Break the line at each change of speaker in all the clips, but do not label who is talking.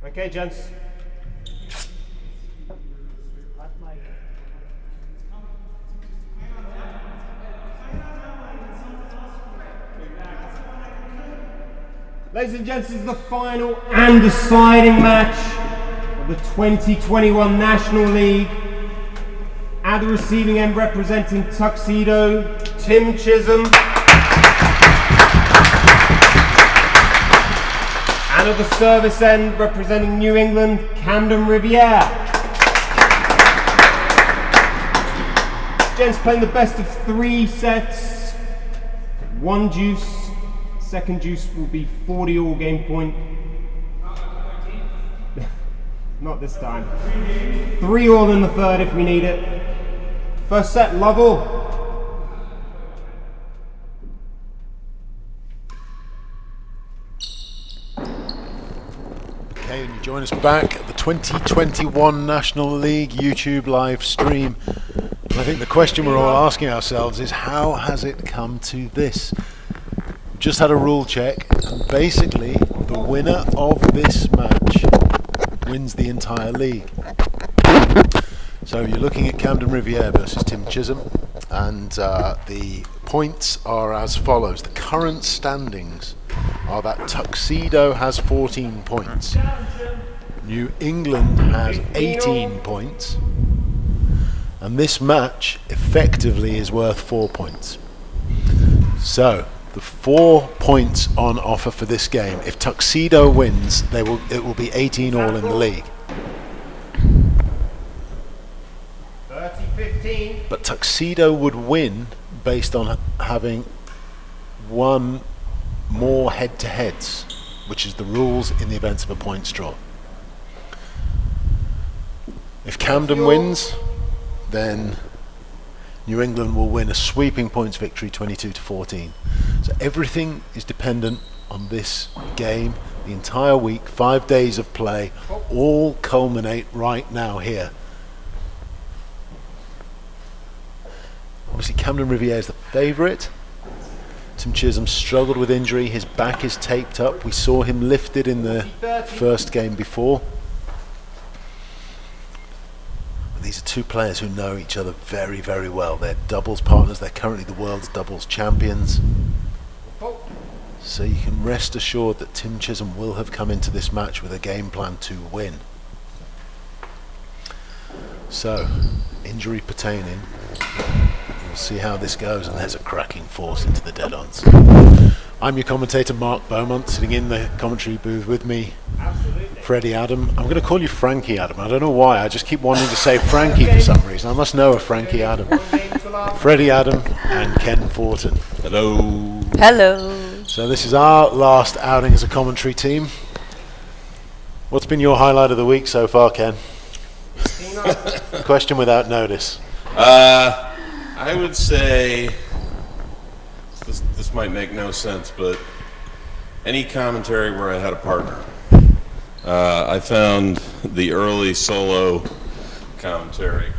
Okay, gents. Ladies and gents, this is the final and deciding match of the 2021 National League. At the receiving end, representing Tuxedo, Tim Chisholm. And at the service end, representing New England, Camden Riviere. Gents playing the best of 3 sets. 1 deuce. Second deuce will be 40 all game point. Not this time. 3 all in the third if we need it. First set, Lovell.
Okay, and you join us back at the 2021 National League YouTube live stream. And I think the question we're all asking ourselves is, how has it come to this? Just had a rule check, and basically the winner of this match wins the entire league. So you're looking at Camden Riviere versus Tim Chisholm, and the points are as follows. The current standings are that Tuxedo has 14 points, New England has 18 points, and this match effectively is worth 4 points. So the 4 points on offer for this game. If Tuxedo wins, it will be 18 all in the league.
30-15.
But Tuxedo would win based on having 1 more head-to-heads, which is the rules in the event of a points draw. If Camden wins, then New England will win a sweeping points victory, 22-14. So everything is dependent on this game. The entire week, 5 days of play, all culminate right now here. Obviously Camden Riviere is the favourite. Tim Chisholm struggled with injury, his back is taped up. We saw him lifted in the first game before. These are 2 players who know each other very, very well. They're doubles partners. They're currently the world's doubles champions. So you can rest assured that Tim Chisholm will have come into this match with a game plan to win. So, injury pertaining. We'll see how this goes, and there's a cracking force into the dead-ons. I'm your commentator, Mark Beaumont, sitting in the commentary booth with me, Freddie Adam. I'm going to call you Frankie Adam. I don't know why. I just keep wanting to say Frankie for some reason. I must know a Frankie Adam. Freddie Adam and Ken Fortin.
Hello.
Hello.
So this is our last outing as a commentary team. What's been your highlight of the week so far, Ken? Question without notice.
I would say this might make no sense, but any commentary where I had a partner. I found the early solo commentary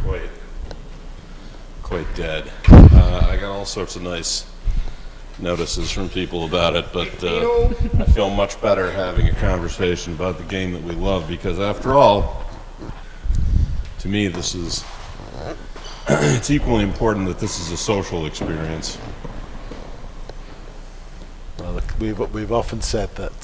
quite dead. I got all sorts of nice notices from people about it, but I feel much better having a conversation about the game that we love, because after all, to me, this is it's equally important that this is a social experience.
Well, we've often said that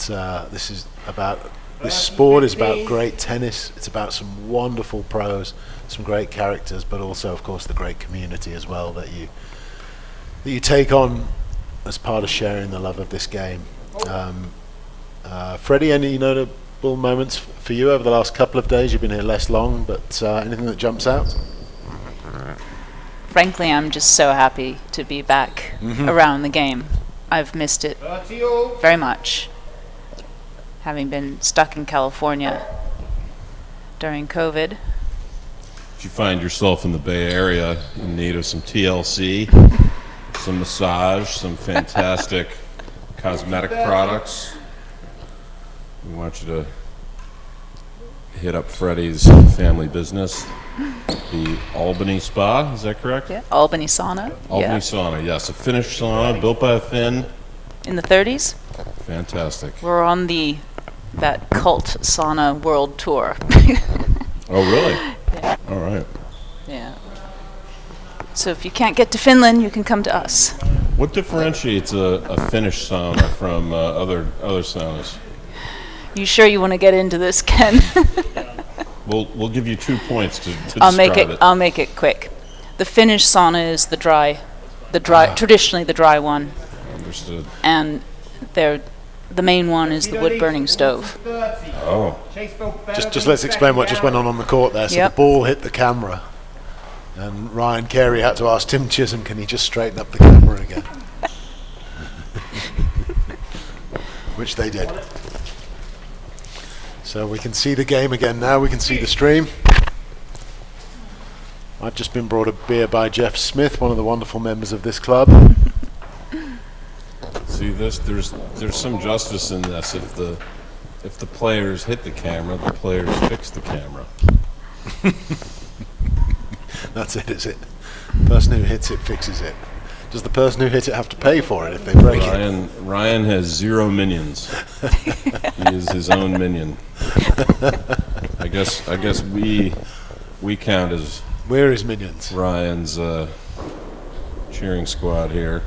this sport is about great tennis. It's about some wonderful pros, some great characters, but also, of course, the great community as well that you take on as part of sharing the love of this game. Freddie, any notable moments for you over the last couple of days? You've been here less long, but anything that jumps out?
Frankly, I'm just so happy to be back around the game. I've missed it very much, having been stuck in California during COVID.
If you find yourself in the Bay Area in need of some TLC, some massage, some fantastic cosmetic products, we want you to hit up Freddie's family business, the Albany Spa, is that correct?
Yeah, Albany Sauna.
Albany Sauna, yes, a Finnish sauna built by a Finn.
In the 30s.
Fantastic.
We're on the that cult sauna world tour.
Oh, really?
Yeah.
All right.
Yeah. So if you can't get to Finland, you can come to us.
What differentiates a Finnish sauna from other saunas?
You sure you want to get into this, Ken?
We'll give you 2 points to
I'll
describe it.
I'll make it quick. The Finnish sauna is traditionally the dry one,
Understood.
and the main one is the wood burning stove.
Oh.
Just let's explain what just went on the court there. So
Yep.
the ball hit the camera, and Ryan Carey had to ask Tim Chisholm, can he just straighten up the camera again? Which they did. So we can see the game again now. We can see the stream. I've just been brought a beer by Jeff Smith, one of the wonderful members of this club.
See this? There's some justice in this. If the players hit the camera, the players fix the camera.
That's it, is it? The person who hits it fixes it. Does the person who hit it have to pay for it if they break it?
Ryan has 0 minions. He is his own minion. I guess we count as
We're his minions.
Ryan's cheering squad here.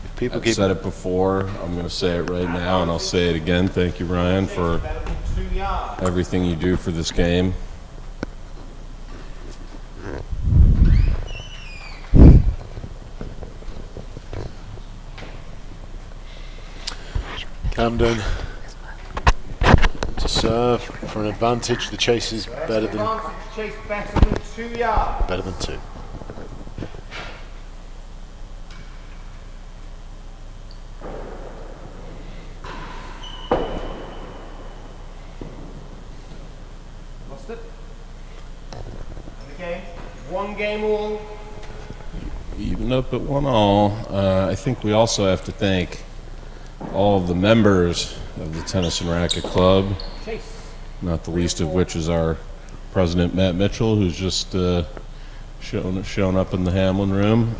If people
I've
keep
said it before. I'm going to say it right now, and I'll say it again. Thank you, Ryan, for everything you do for this game.
Camden to serve for an advantage. The chase is better than
2 yards.
better than 2.
Lost it. Okay. 1 game all.
Even up at 1-all. I think we also have to thank all of the members of the Tennis and Racket Club, not the least of which is our president, Matt Mitchell, who's just shown up in the Hamlin room.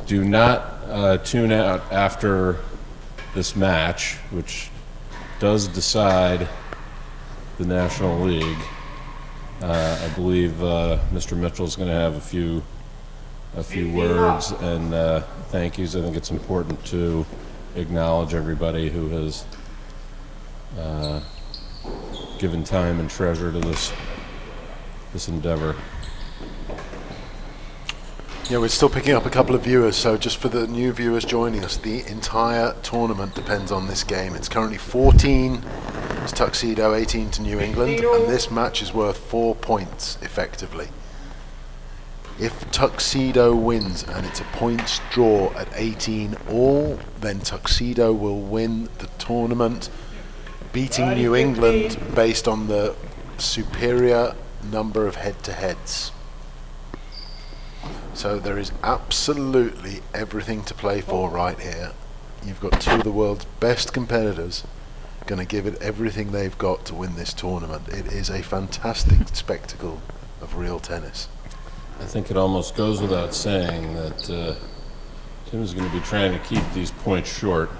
Do not tune out after this match, which does decide the National League. I believe Mr. Mitchell is going to have a few words and thank yous. I think it's important to acknowledge everybody who has given time and treasure to this endeavor.
Yeah, we're still picking up a couple of viewers, so just for the new viewers joining us, the entire tournament depends on this game. It's currently 14 to Tuxedo, 18 to New England, and this match is worth 4 points, effectively. If Tuxedo wins and it's a points draw at 18 all, then Tuxedo will win the tournament, beating New England based on the superior number of head-to-heads. So there is absolutely everything to play for right here. You've got 2 of the world's best competitors going to give it everything they've got to win this tournament. It is a fantastic spectacle of real tennis.
I think it almost goes without saying that Tim is going to be trying to keep these points short,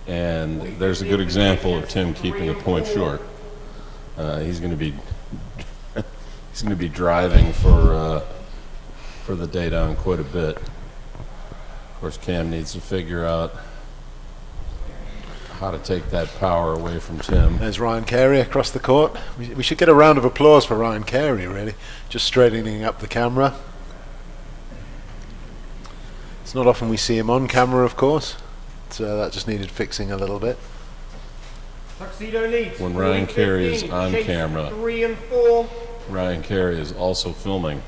and there's a good example of Tim keeping a point short. He's going to be driving for the day down quite a bit. Of course, Cam needs to figure out how to take that power away from Tim.
There's Ryan Carey across the court. We should get a round of applause for Ryan Carey, really. Just straightening up the camera. It's not often we see him on camera, of course. So that just needed fixing a little bit.
Tuxedo leads.
When Ryan Carey is on
Chase
camera,
3 and 4.
Ryan Carey is also filming.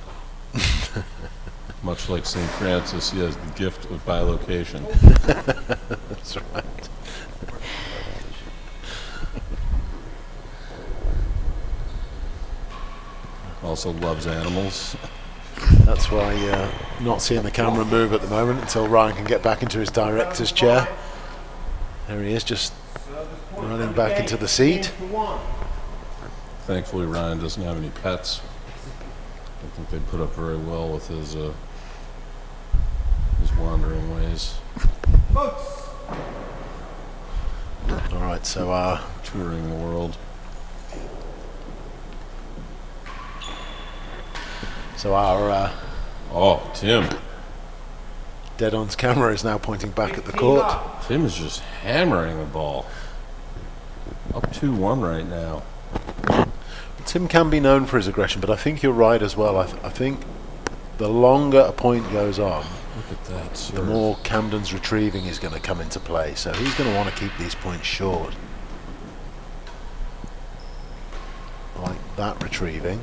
Much like St. Francis, he has the gift of bilocation.
That's right.
Also loves animals.
That's why not seeing the camera move at the moment until Ryan can get back into his director's chair. There he is, just running back into the seat.
Thankfully, Ryan doesn't have any pets. I don't think they put up very well with his wandering ways.
Votes.
Right, so
touring the world.
our
Oh, Tim.
dead-on's camera is now pointing back at the court.
Tim is just hammering the ball. Up 2-1 right now.
Tim can be known for his aggression, but I think you're right as well. I think the longer a point goes on,
Look at that.
the
Serve.
more Camden's retrieving is going to come into play. So he's going to want to keep these points short. Like that retrieving.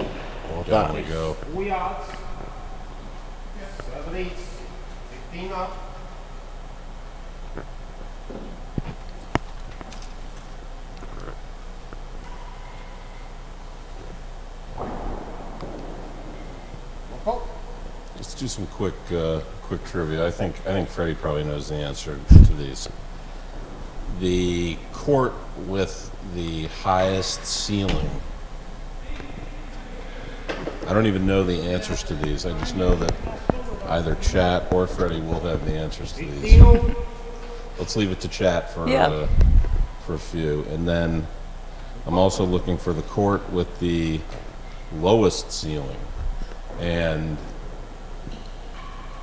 Or
Down
that.
we go.
4 yards. Serve leads. 15 up.
Let's do some quick trivia. I think Freddie probably knows the answer to these. The court with the highest ceiling. I don't even know the answers to these. I just know that either chat or Freddie will have the answers to these. Let's leave it to chat for a few, and then I'm also looking for the court with the lowest ceiling, and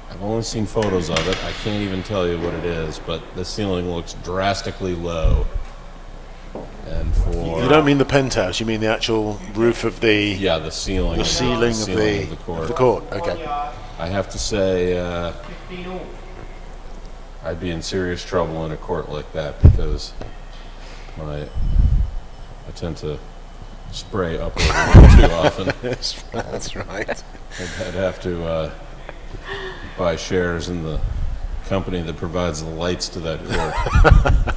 I've only seen photos of it. I can't even tell you what it is, but the ceiling looks drastically low. And for
You don't mean the penthouse, you mean the actual roof of the
yeah, the ceiling,
the ceiling of the court. Okay.
I have to say, I'd be in serious trouble in a court like that because I tend to spray up too often.
That's right.
I'd have to buy shares in the company that provides the lights to that court.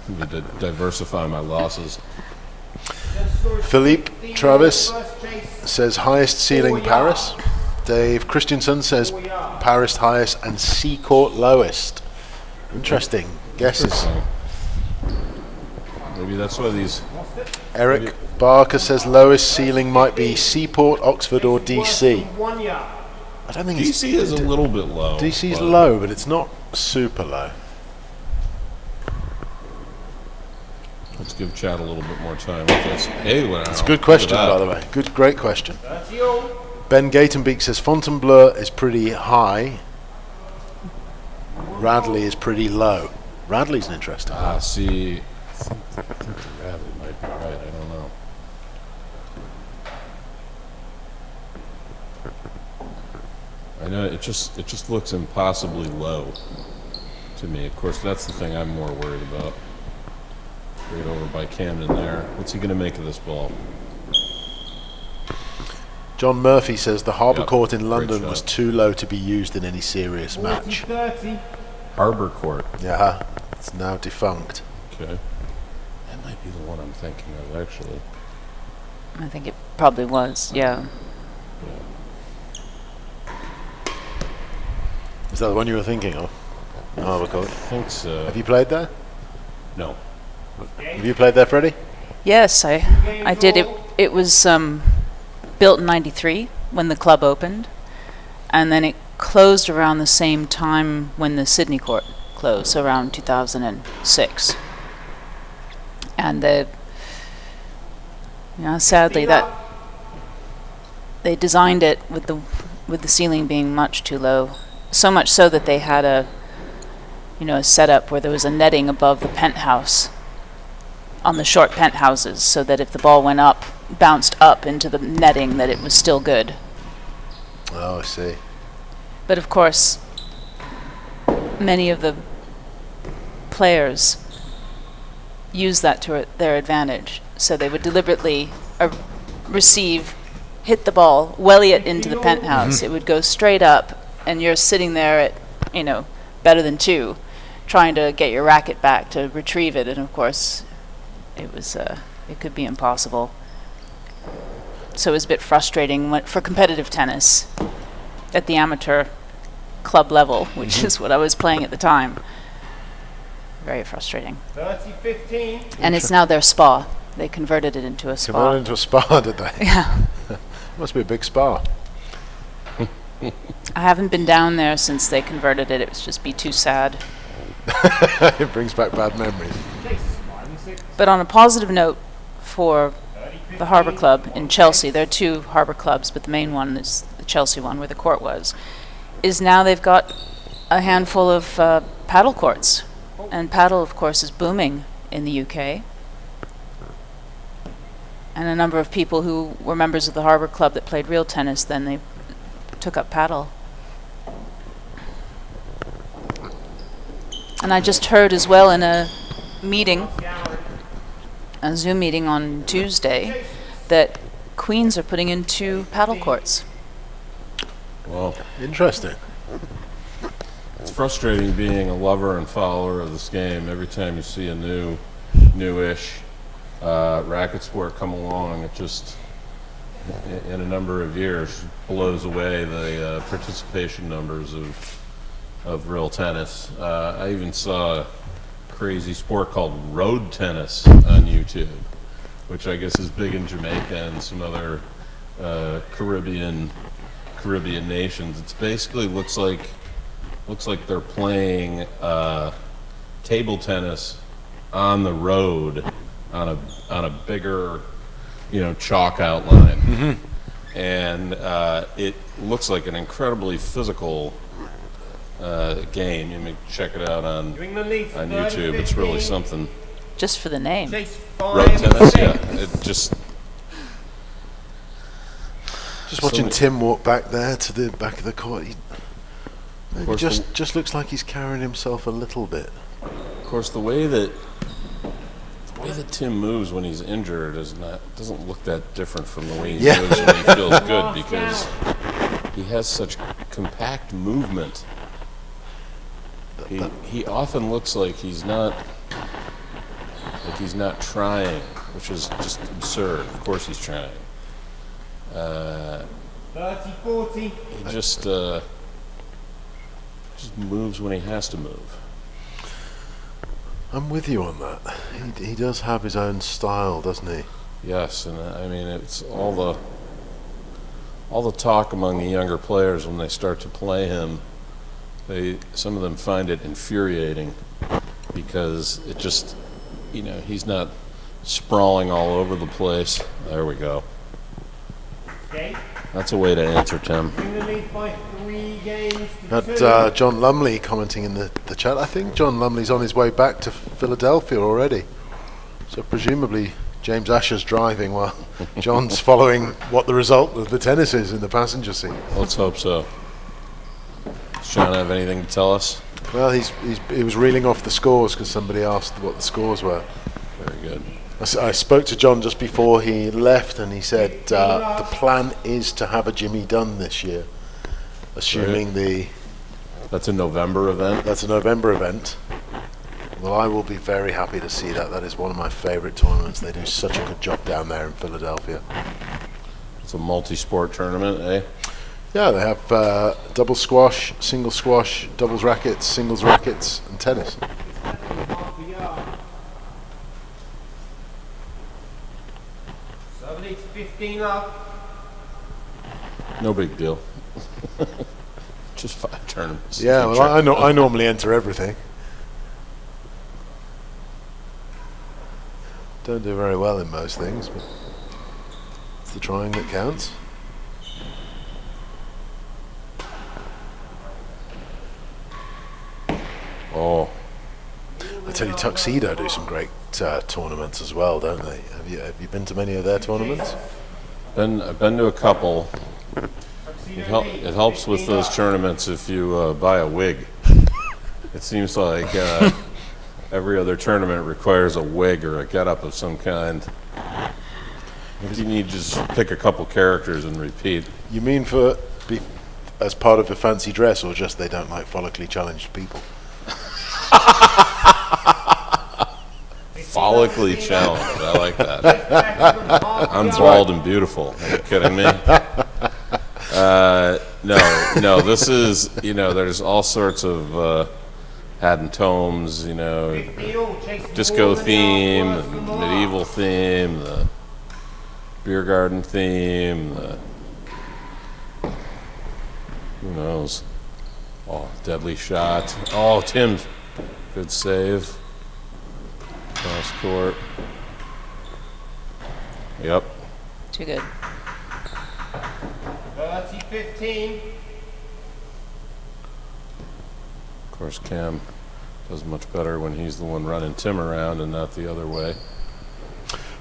Need to diversify my losses.
Philippe Travis says highest ceiling Paris. Dave Christensen says Paris highest and Seacourt lowest. Interesting guesses.
Maybe that's why these.
Eric Barker says lowest ceiling might be Seaport, Oxford, or DC. I don't think
DC is a little bit low.
DC's low, but it's not super low.
Let's give Chad a little bit more time with this. Hey, wow.
It's a good question, by the way. Great question. Ben Gatenbeek says Fontainebleau is pretty high. Radley is pretty low. Radley's an interesting one.
See, I think Radley might be right. I don't know. I know it just looks impossibly low to me. Of course, that's the thing I'm more worried about. Right over by Camden there. What's he going to make of this ball?
John Murphy says the Harbour
Yep,
Court in
great
London
shot.
was too low to be used in any serious match.
30.
Harbour Court.
Yeah, it's now defunct.
Okay. That might be the one I'm thinking of, actually.
I think it probably was, yeah.
Is that the one you were thinking of? Harbour Court.
I think so.
Have you played there?
No.
Have you played there, Freddie?
Yes, I did. It was built in '93 when the club opened, and then it closed around the same time when the Sydney court closed, so around 2006. And sadly that they designed it with the ceiling being much too low, so much so that they had a setup where there was a netting above the penthouse on the short penthouses, so that if the ball went up, bounced up into the netting, that it was still good.
Oh, I see.
But of course, many of the players use that to their advantage. So they would deliberately hit the ball, welly it into the penthouse. It would go straight up, and you're sitting there at, better than 2, trying to get your racket back to retrieve it. And of course, it could be impossible. So it was a bit frustrating for competitive tennis at the amateur club level, which is what I was playing at the time. Very frustrating.
30-15.
And it's now their spa. They converted it into a spa.
Converted into a spa, did they?
Yeah.
Must be a big spa.
I haven't been down there since they converted it. It would just be too sad.
It brings back bad memories.
But on a positive note for the Harbour Club in Chelsea, there are two Harbour Clubs, but the main one is the Chelsea one where the court was, is now they've got a handful of paddle courts. And paddle, of course, is booming in the UK. And a number of people who were members of the Harbour Club that played real tennis, then they took up paddle. And I just heard as well in a meeting, a Zoom meeting on Tuesday, that Queens are putting in 2 paddle courts.
Well,
Interesting.
it's frustrating being a lover and follower of this game. Every time you see a newish racket sport come along, it just, in a number of years, blows away the participation numbers of real tennis. I even saw a crazy sport called road tennis on YouTube, which I guess is big in Jamaica and some other Caribbean nations. It's basically looks like they're playing table tennis on the road on a bigger, chalk outline, and it looks like an incredibly physical game. You may check it out on YouTube. It's really something.
Just for the name.
Road tennis, yeah. It just
watching Tim walk back there to the back of the court. He maybe
course
just looks like he's carrying himself a little bit.
Of course, the way that Tim moves when he's injured doesn't look that different from the way he moves when he feels good, because he has such compact movement. He often looks like he's not trying, which is just absurd. Of course he's trying.
30-40.
He just moves when he has to move.
I'm with you on that. He does have his own style, doesn't he?
Yes, and I mean, it's all the talk among the younger players when they start to play him. Some of them find it infuriating because it just, he's not sprawling all over the place. There we go.
Okay.
That's a way to answer, Tim.
In the lead by 3 games to
Had
2.
John Lumley commenting in the chat. I think John Lumley's on his way back to Philadelphia already. So presumably James Asher's driving while John's following what the result of the tennis is in the passenger seat.
Let's hope so. Does John have anything to tell us?
Well, he was reeling off the scores because somebody asked what the scores were.
Very good.
I spoke to John just before he left, and he said the plan is to have a Jimmy Dunn this year, assuming
That's a November event?
that's a November event. Well, I will be very happy to see that. That is one of my favourite tournaments. They do such a good job down there in Philadelphia.
It's a multi-sport tournament, eh?
Yeah, they have double squash, single squash, doubles rackets, singles rackets, and tennis.
Half a yard. Serve leads 15 up.
No big deal. Just 5 tournaments.
Yeah,
Keep
well,
track.
I normally enter everything. Don't do very well in most things, but it's the trying that counts.
Oh,
I tell you, Tuxedo do some great tournaments as well, don't they? Have you been to many of their tournaments?
I've been to a couple. It helps with those tournaments if you buy a wig. It seems like every other tournament requires a wig or a getup of some kind. You need to just pick a couple characters and repeat.
You mean as part of a fancy dress, or just they don't like follically challenged people?
Follically challenged. I like that. I'm bald and beautiful. Are you kidding me? No. This is, there's all sorts of Haddon Tomes, disco theme, the medieval theme, the beer garden theme, Who knows? Oh, deadly shot. Oh, Tim, good save. Cross court. Yep.
Too good.
30-15.
Of course, Cam does much better when he's the one running Tim around and not the other way.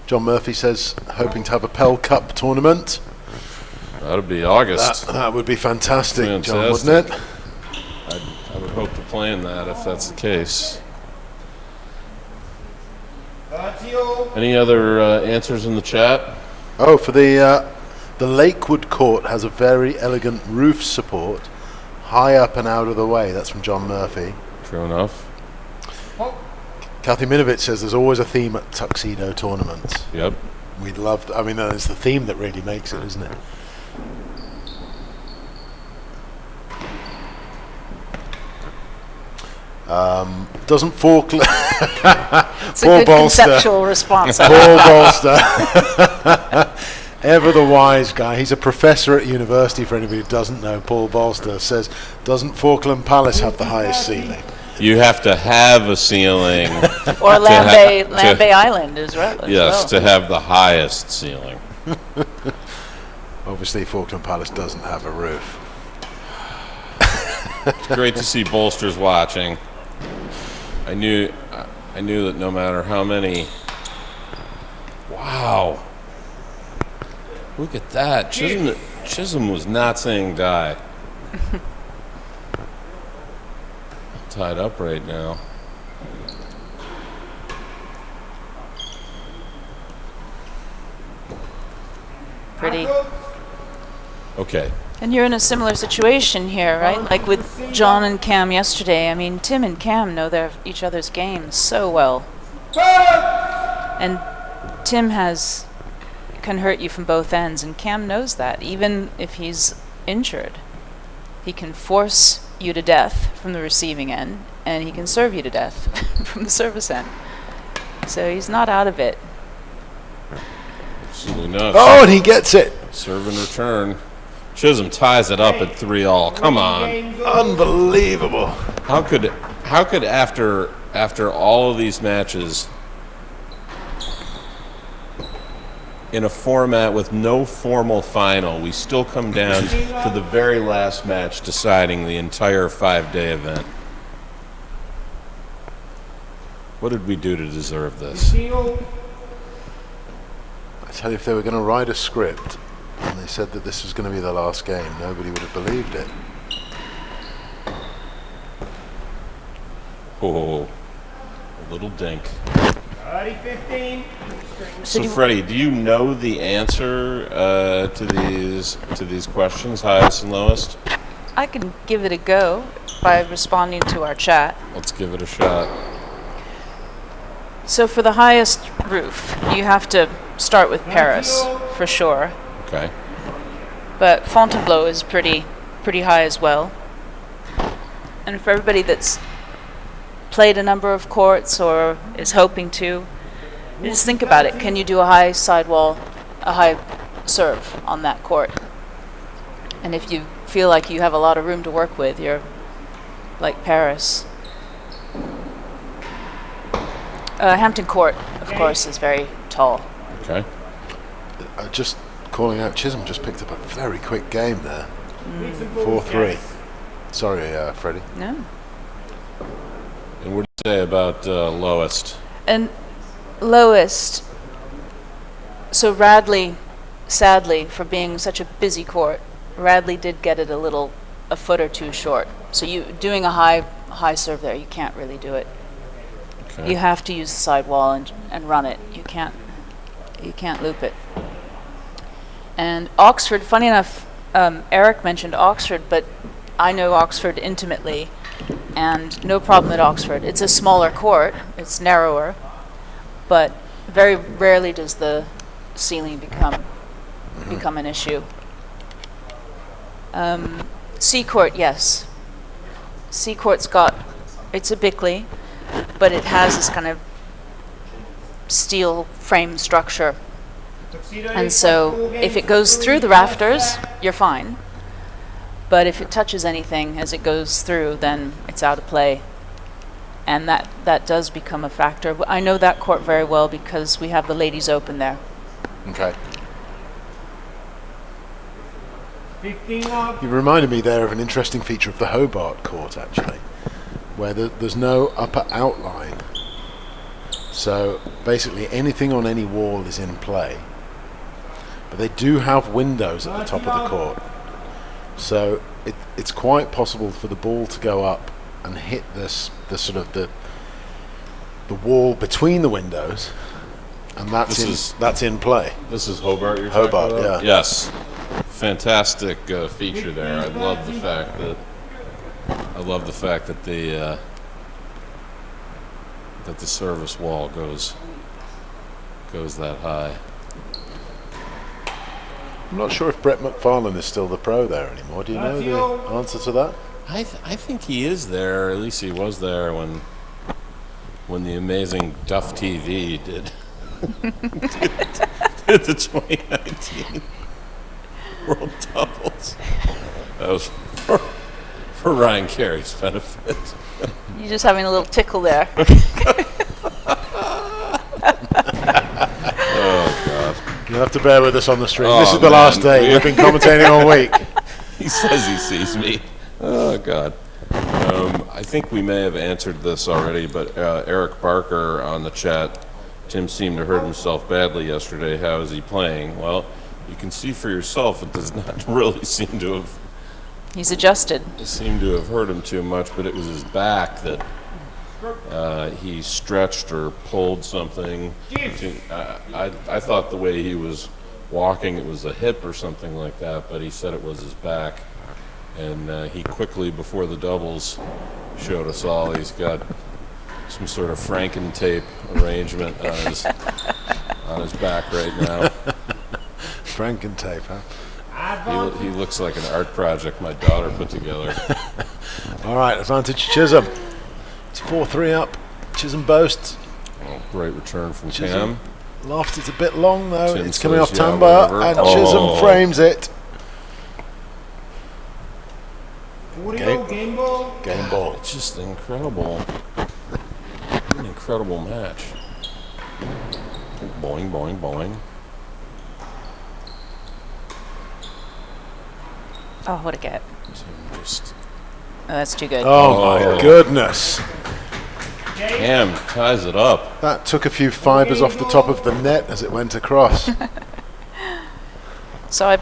John Murphy says, hoping to have a Pell Cup tournament.
That'll be August.
That would be fantastic, John,
Fantastic.
wouldn't it?
I would hope to play in that if that's the case.
30-all.
Any other answers in the chat?
Oh, for the Lakewood court has a very elegant roof support, high up and out of the way. That's from John Murphy.
True enough.
Kathy Minovich says there's always a theme at tuxedo tournaments.
Yep.
We'd love to, I mean, it's the theme that really makes it, isn't it? Doesn't Falkland...
It's a good conceptual response.
Paul Bolster. Ever the wise guy. He's a professor at university, for anybody who doesn't know. Paul Bolster says, doesn't Falkland Palace have the highest ceiling?
You have to have a ceiling.
Or Land Bay Island as well.
Yes, to have the highest ceiling.
Obviously, Falkland Palace doesn't have a roof.
It's great to see Bolsters watching. I knew that no matter how many. Wow. Look at that. Chisholm was not saying die. Tied up right now.
Pretty.
Okay.
And you're in a similar situation here, right? Like with John and Cam yesterday. I mean, Tim and Cam know each other's games so well. And Tim can hurt you from both ends, and Cam knows that. Even if he's injured, he can force you to death from the receiving end, and he can serve you to death from the service end. So he's not out of it.
Absolutely not.
Oh, and he gets it.
Serve and return. Chisholm ties it up at 3-all. Come on.
Unbelievable.
How could after all of these matches in a format with no formal final, we still come down to the very last match deciding the entire 5-day event? What did we do to deserve this?
I tell you, if they were going to write a script and they said that this was going to be the last game, nobody would have believed it.
Oh, a little dink.
30-15.
So, Freddie, do you know the answer to these questions, highest and lowest?
I can give it a go by responding to our chat.
Let's give it a shot.
So for the highest roof, you have to start with Paris, for sure.
Okay.
But Fontainebleau is pretty high as well. And for everybody that's played a number of courts or is hoping to, just think about it. Can you do a high sidewall, a high serve on that court? And if you feel like you have a lot of room to work with, you're like Paris. Hampton Court, of course, is very tall.
Okay.
Just calling out, Chisholm just picked up a very quick game there. 4-3. Sorry, Freddie.
No.
And what do you say about lowest?
And lowest, so Radley, sadly, for being such a busy court, Radley did get it a foot or two short. So you doing a high serve there, you can't really do it.
Okay.
You have to use the sidewall and run it. You can't loop it. And Oxford, funny enough, Eric mentioned Oxford, but I know Oxford intimately, and no problem at Oxford. It's a smaller court, it's narrower, but very rarely does the ceiling become an issue. Seacourt, yes. Seacourt's it's a Bickley, but it has this kind of steel frame structure. And so if it goes through the rafters, you're fine. But if it touches anything as it goes through, then it's out of play. And that does become a factor. I know that court very well because we have the Ladies Open there.
Okay.
15 up.
You reminded me there of an interesting feature of the Hobart court, actually, where there's no upper outline. So basically anything on any wall is in play. But they do have windows at the top of the court. So it's quite possible for the ball to go up and hit the wall between the windows, and that's in play.
This is Hobart you're
Hobart,
talking about?
yeah.
Yes. Fantastic feature there. I love the fact that the service wall goes that high.
I'm not sure if Brett McFarlane is still the pro there anymore. Do you know the answer to that?
I think he is there. At least he was there when the amazing Duff TV did the 2019 World Doubles. That was for Ryan Carey's benefit.
You're just having a little tickle there.
You'll have to bear with us on the stream.
Oh,
this is the
man.
last day. We've been commentating all week.
He says he sees me. Oh, God. I think we may have answered this already, but Eric Barker on the chat, Tim seemed to hurt himself badly yesterday. How is he playing? Well, you can see for yourself it does not really seem to have...
He's adjusted.
Seemed to have hurt him too much, but it was his back that he stretched or pulled something. I thought the way he was walking it was a hip or something like that, but he said it was his back. And he quickly, before the doubles, showed us all he's got some sort of Franken tape arrangement on his back right now.
Franken tape, huh?
He looks like an art project my daughter put together.
All right, advantage Chisholm. It's 4-3 up. Chisholm boasts.
Oh, great return from
Chisholm.
Cam.
Loft is a bit long though.
Tim
it's coming
says,
off
yeah,
Tamba,
whatever.
and
Oh.
Chisholm frames it.
40
Okay.
game ball.
Game ball.
It's just incredible. An incredible match. Boing, boing, boing.
Oh, what a get.
Just
Oh, that's too good.
Oh my goodness.
Cam ties it up.
That took a few fibres off the top of the net as it went across.
So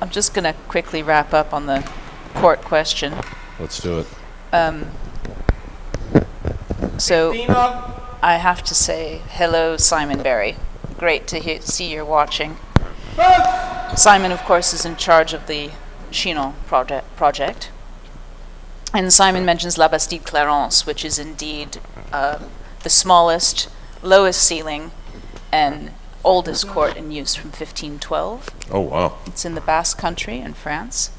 I'm just going to quickly wrap up on the court question.
Let's do it.
So
15 up.
I have to say hello, Simon Berry. Great to see you're watching. Simon, of course, is in charge of the Chinon project. And Simon mentions La Bastide Clarence, which is indeed the smallest, lowest ceiling, and oldest court in use from 1512.
Oh, wow.
It's in the Basque Country in France.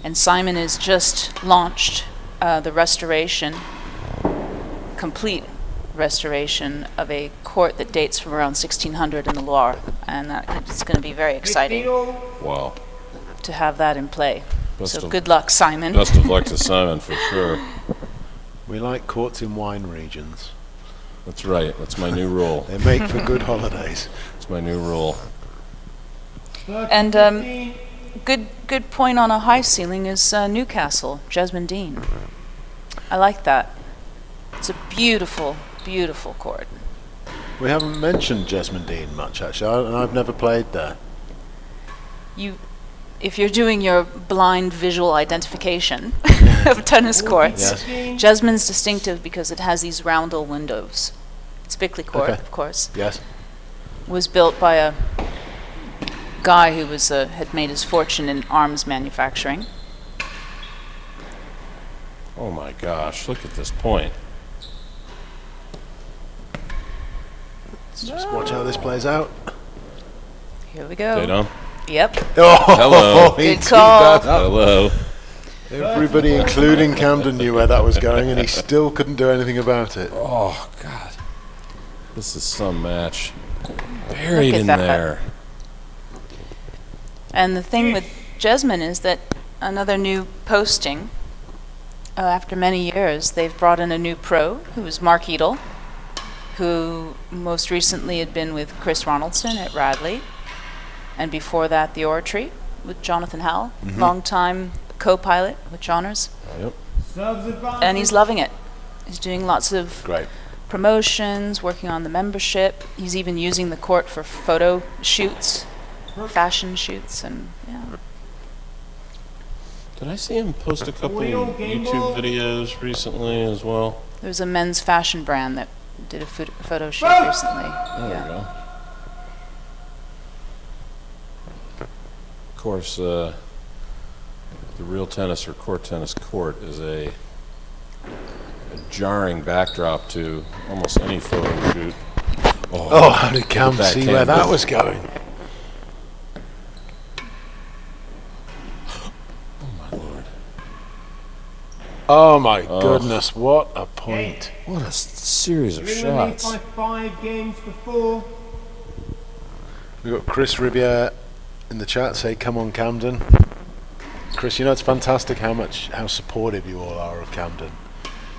And Simon has just launched the restoration, complete restoration of a court that dates from around 1600 in the Loire. And it's going to be very exciting
Wow.
to have that in play.
Best
So
of-
good luck, Simon.
Best of luck to Simon for sure.
We like courts in wine regions.
That's right. That's my new rule.
They make for good holidays.
It's my new rule.
And good point on a high ceiling is Newcastle, Jesmond Dean. I like that. It's a beautiful, beautiful court.
We haven't mentioned Jesmond Dean much, actually, and I've never played there.
If you're doing your blind visual identification of tennis courts,
Yes.
Jesmond's distinctive because it has these roundel windows. It's Bickley Court,
Okay.
of course.
Yes.
Was built by a guy who had made his fortune in arms manufacturing.
Oh my gosh, look at this point.
Let's just watch how this plays out.
Here we go.
They don't?
Yep.
Oh,
Hello.
he
Good
teed
call.
that up.
Hello.
Everybody, including Camden, knew where that was going, and he still couldn't do anything about it.
Oh, God. This is some match. Buried
Look at
in
that.
there.
And the thing with Jesmond is that another new posting. After many years, they've brought in a new pro, who is Mark Edel, who most recently had been with Chris Ronaldson at Radley, and before that, the Oratory with Jonathan Howell, longtime co-pilot with Johners,
Yep.
and he's loving it. He's doing lots of
Great.
promotions, working on the membership. He's even using the court for photo shoots, fashion shoots, and yeah.
Did I see him post a couple YouTube videos recently as well?
There's a men's fashion brand that did a photo shoot recently.
There we go. Of course, the real tennis or court tennis court is a jarring backdrop to almost any photo shoot.
Oh, how did Cam
that
see where that
canvas.
was going? Oh my goodness, what a point.
What a series of
You're in the lead
shots.
by 5 games to 4.
We've got Chris Riviere in the chat say, come on Camden. Chris, you know it's fantastic how supportive you all are of Camden.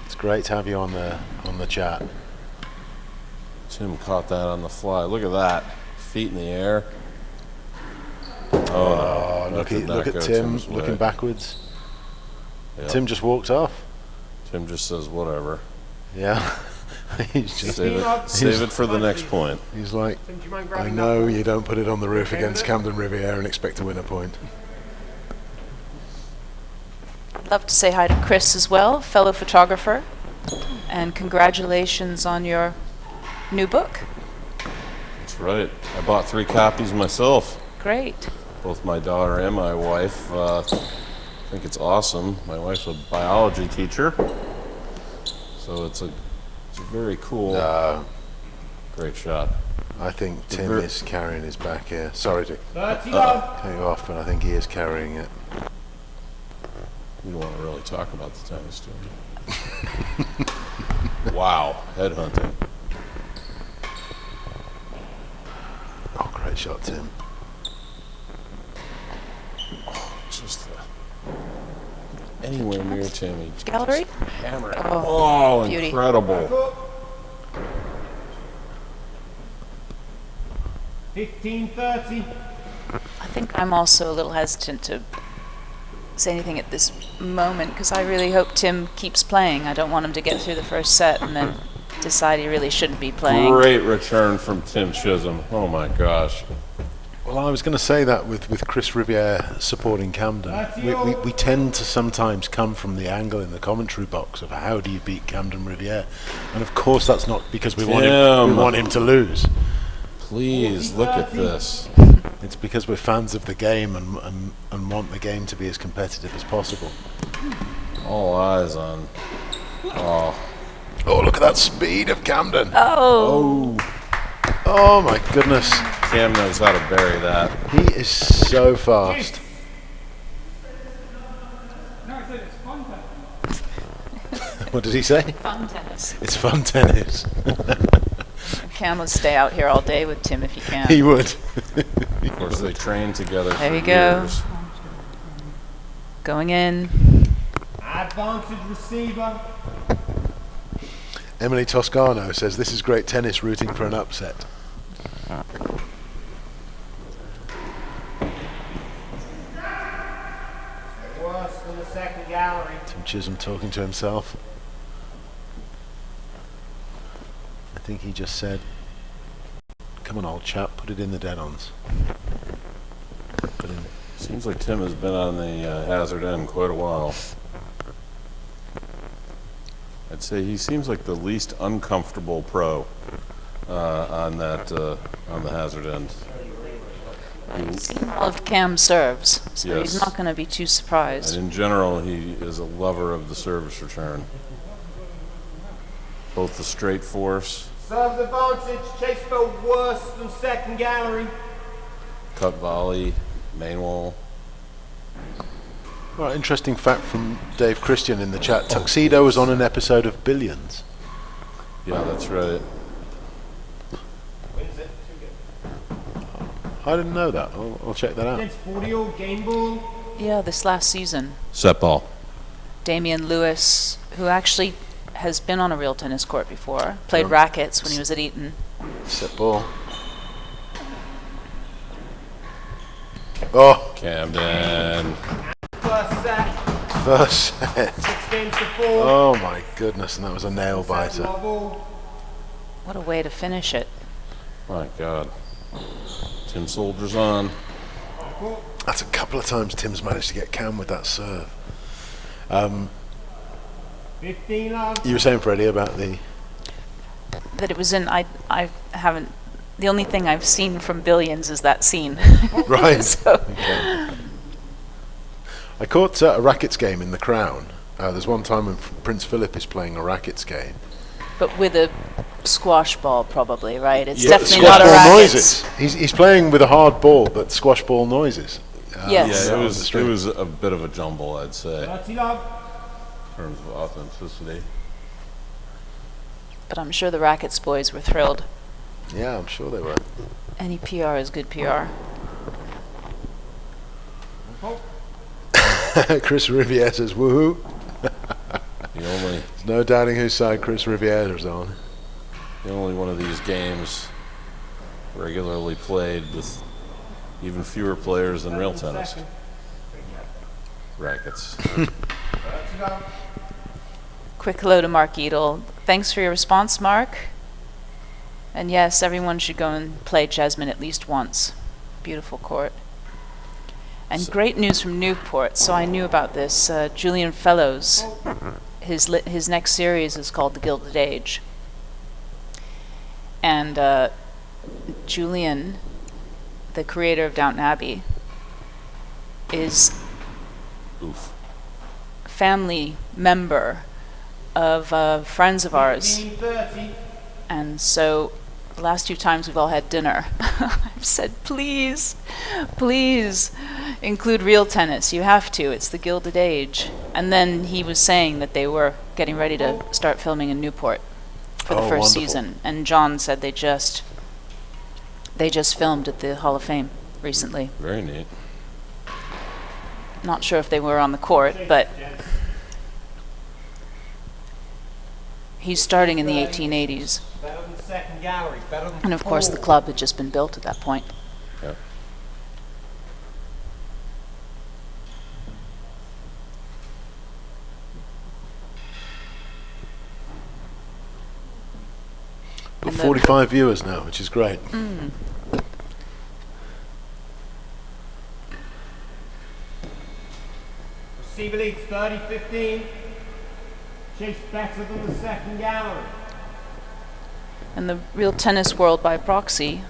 It's great to have you on the chat.
Tim caught that on the fly. Look at that. Feet in the air. Oh, no.
Look
That did not
at
go
Tim
Tim's way.
looking backwards.
Yep.
Tim just walked off.
Tim just says whatever.
Yeah. He's just
Save it for the next point.
he's like,
Tim, do you mind
I
grabbing
know
that
you don't put it on the roof
Okay
against
with it?
Camden Riviere and expect to win a point.
I'd love to say hi to Chris as well, fellow photographer, and congratulations on your new book.
That's right. I bought 3 copies myself.
Great.
Both my daughter and my wife. I think it's awesome. My wife's a biology teacher. So it's a very cool, great shot.
I think Tim
ver-
is carrying his back here. Sorry to
30 love.
cut you off, but I think he is carrying it.
We don't want to really talk about the tennis, do we? Wow, headhunting.
Oh, great shot, Tim.
Just anywhere near Timmy.
Gallery?
Hammer it.
Oh,
Oh,
beauty.
incredible.
15-30.
I think I'm also a little hesitant to say anything at this moment because I really hope Tim keeps playing. I don't want him to get through the first set and then decide he really shouldn't be playing.
Great return from Tim Chisholm. Oh my gosh.
Well, I was going to say that with Chris Riviere supporting Camden, we tend to sometimes come from the angle in the commentary box of how do you beat Camden Riviere, and of course that's not because we want him to lose.
Please look at this.
It's because we're fans of the game and want the game to be as competitive as possible.
All eyes on. Oh,
Oh, look at that speed of Camden!
Oh,
Oh my goodness,
Cam knows how to bury that.
he is so fast. What did he say?
fun tennis.
It's fun tennis.
Cam will stay out here all day with Tim if he can.
He would.
Of course, they trained together
There
for
you go.
years.
Going in.
Advantage receiver.
Emily Toscano says this is great tennis, rooting for an upset.
Worse than the second gallery.
Tim Chisholm talking to himself. I think he just said, come on old chap, put it in the dead-ons. Put in.
Seems like Tim has been on the hazard end quite a while. I'd say he seems like the least uncomfortable pro on the hazard end.
All of Cam serves, so
Yes.
he's not going to be too surprised.
And in general, he is a lover of the service return. Both the straight force,
Serves advantage. Chase fell worse than second gallery.
cut volley, main wall.
Well, interesting fact from Dave Christian in the chat. Tuxedo was on an episode of Billions.
Yeah, that's right.
Wins it. 2 games.
I didn't know that. I'll check that out.
Gents, 40 all, game ball.
Yeah, this last season.
Set ball.
Damian Lewis, who actually has been on a real tennis court before, played
Yeah.
rackets when he was at Eton.
Set ball. Oh,
Camden.
First set,
first set.
6 games to 4.
Oh my goodness, and that was a nail biter.
Love all.
What a way to finish it.
My God. Tim Soldiers on.
That's a couple of times Tim's managed to get Cam with that serve.
15 love.
You were saying, Freddie, about the...
That it was in, I haven't, the only thing I've seen from Billions is that scene.
Right.
So,
Okay. I caught a rackets game in the Crown. There's one time when Prince Philip is playing a rackets game.
but with a squash ball probably, right? It's
Yeah,
definitely
squash
not a
ball
rackets.
noises. He's playing with a hard ball, but squash ball noises.
Yes.
Yeah,
on
it
the
was
stream.
a bit of a jumble, I'd say,
30 love.
in terms of authenticity.
But I'm sure the rackets boys were thrilled.
Yeah, I'm sure they were.
Any PR is good PR.
Chris Riviere says, woohoo.
There's
No doubting whose side Chris Riviere's on.
the only one of these games regularly played with even fewer players than real tennis. Rackets.
30 love.
Quick hello to Mark Edel. Thanks for your response, Mark. And yes, everyone should go and play Jasmine at least once. Beautiful court. And great news from Newport. So I knew about this. Julian Fellows, his next series is called The Gilded Age. And Julian, the creator of Downton Abbey, is
Oof.
family member of friends of ours.
15, 30.
And so the last 2 times we've all had dinner, I've said, please, please include real tennis. You have to. It's the Gilded Age. And then he was saying that they were getting ready to start filming in Newport for the
Oh,
first
wonderful.
season. And John said they just filmed at the Hall of Fame recently.
Very neat.
Not sure if they were on the court, but he's starting in the 1880s.
Better than second gallery. Better than
And of course the
four.
club had just been built at that point.
Yeah.
Got
And the-
45 viewers now, which is great.
Receiver leads 30, 15. Chase better than the second gallery.
And the real tennis world by proxy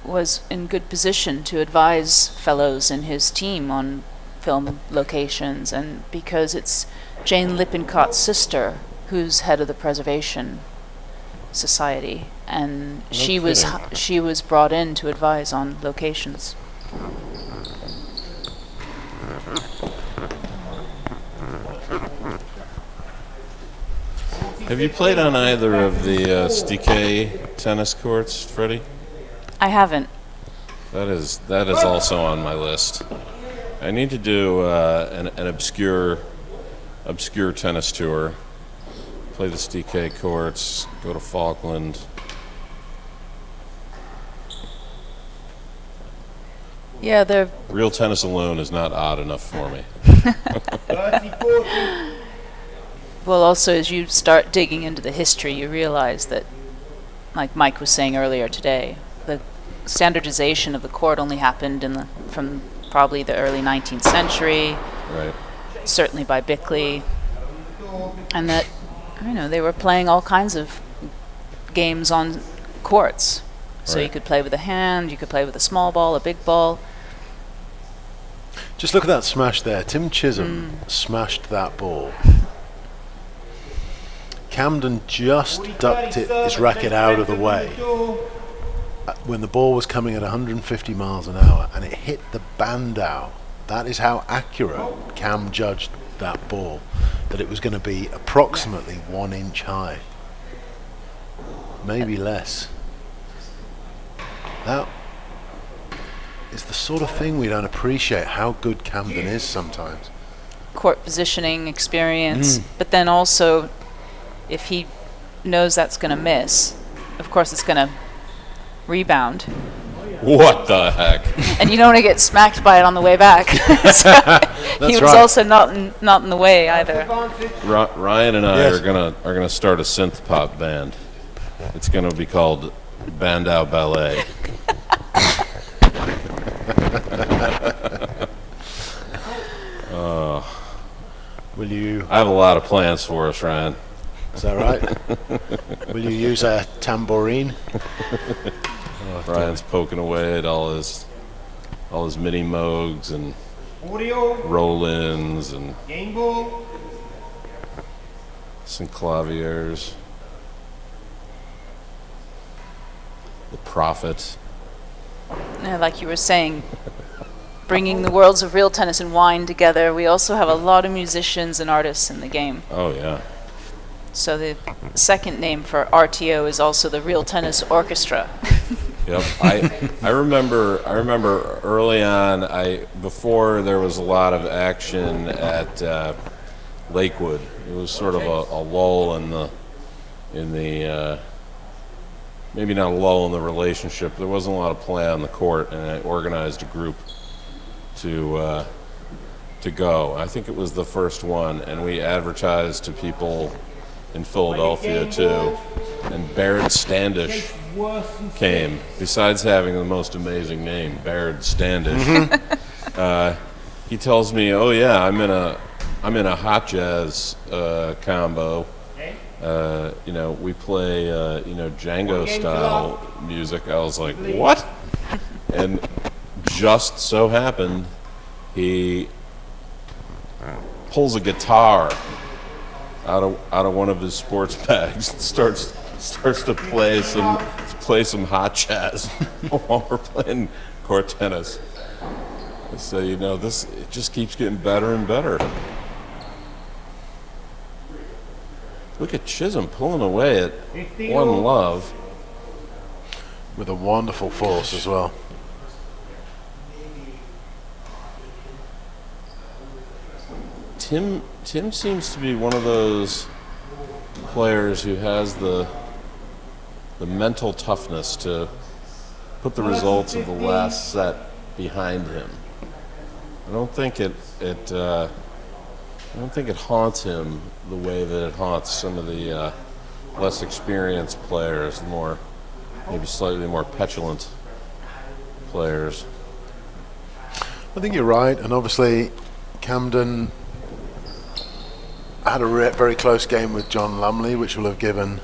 was in good position to advise Fellows and his team on film locations, and because it's Jane Lippincot's sister who's head of the Preservation Society, and she was brought in to advise on locations.
Have you played on either of the STK tennis courts, Freddie?
I haven't.
That is also on my list. I need to do an obscure tennis tour. Play the STK courts. Go to Falkland.
Yeah, they're
Real tennis alone is not odd enough for me.
30, 40.
well. Also, as you start digging into the history, you realize that, like Mike was saying earlier today, the standardization of the court only happened from probably the early 19th century,
Right.
certainly by Bickley, and that they were playing all kinds of games on courts. So you
Right.
could play with a hand, you could play with a small ball, a big ball.
Just look at that smash there. Tim Chisholm smashed that ball. Camden just
40,
ducked
30,
his
serve,
racket
Chase
out of
better
the
than
way
door.
when the ball was coming at 150 miles an hour and it hit the bandeau. That is how accurate Cam judged that ball, that it was going to be approximately 1 inch high. Maybe less. Now, is the sort of thing we don't appreciate how good Camden is sometimes.
Court positioning, experience, but then also, if he knows that's going to miss, of course it's going to rebound.
What the heck?
And you don't want to get smacked by it on the way back. So he was
right.
also not in the way either.
Ryan and I
Yes.
are gonna start a synth pop band. It's gonna be called Bandau Ballet.
Will you?
I have a lot of plans for us, Ryan.
Is that right? Will you use a tambourine?
Ryan's poking away at all his mini Moogs and
Audio,
roll-ins and
game ball.
some claviers. The Prophet.
Yeah, like you were saying, bringing the worlds of real tennis and wine together. We also have a lot of musicians and artists in the game.
Oh yeah.
So the second name for RTO is also the Real Tennis Orchestra.
Yep. I remember early on, before there was a lot of action at Lakewood. It was sort of a lull in the maybe not a lull in the relationship. There wasn't a lot of play on the court, and I organized a group to go. I think it was the first one, and we advertised to people in Philadelphia too. And Baird Standish came. Besides having the most amazing name, Baird Standish, he tells me, "Oh yeah, I'm in a hot jazz combo. We play Django style music." I was like, "What?" And just so happened, he pulls a guitar out of one of his sports bags and starts to play some hot jazz while we're playing court tennis. So this it just keeps getting better and better. Look at Chisholm pulling away at 1-love.
With a wonderful force as well.
Tim seems to be one of those players who has the mental toughness to put the results of the last set behind him. I don't think it haunts him the way that it haunts some of the less experienced players, maybe slightly more petulant players.
I think you're right, and obviously Camden had a very close game with John Lumley, which will have given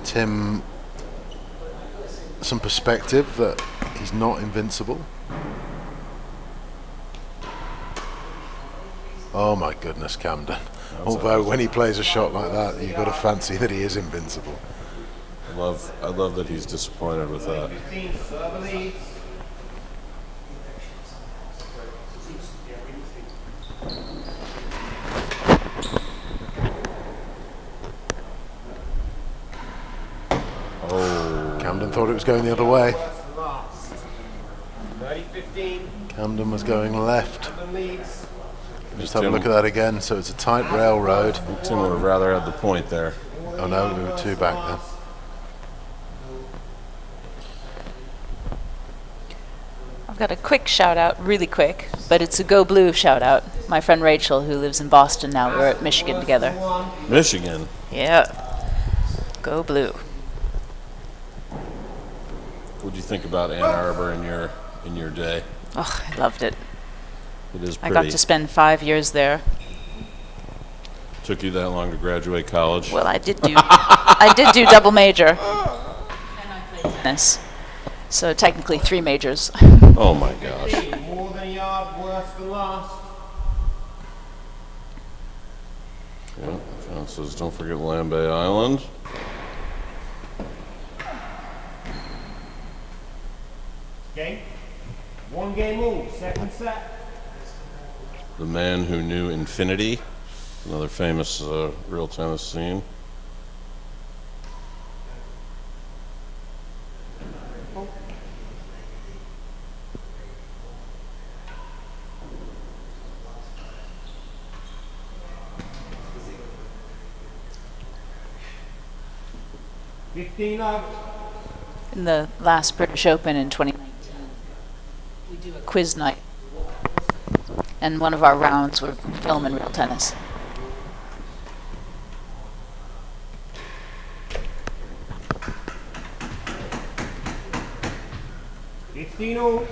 Tim some perspective that he's not invincible. Oh my goodness, Camden. Although when he plays a shot like that, you've got to fancy that he is invincible.
I love that he's disappointed with that.
Camden thought it was going the other way.
30-15.
Camden was going left.
Camden leads.
Just have a look at that again. So it's a tight railroad.
Tim would have rather had the point there.
Oh no, we were two back then.
I've got a quick shout out, really quick, but it's a Go Blue shout out. My friend Rachel, who lives in Boston now, we're at Michigan together.
Michigan.
Yeah. Go Blue.
What do you think about Ann Arbor in your day?
Oh, I loved it.
It is
I
pretty.
got to spend 5 years there.
Took you that long to graduate college?
Well, I did do double major. And I played tennis. So technically 3 majors.
Oh my gosh.
More than a yard, worse than last.
Yeah, John says, don't forget Lambay Island.
Okay. 1 game all, second set.
The Man Who Knew Infinity. Another famous real tennis scene.
15 love.
In the last British Open in 2019, we do a quiz night. And one of our rounds were film and real tennis.
All.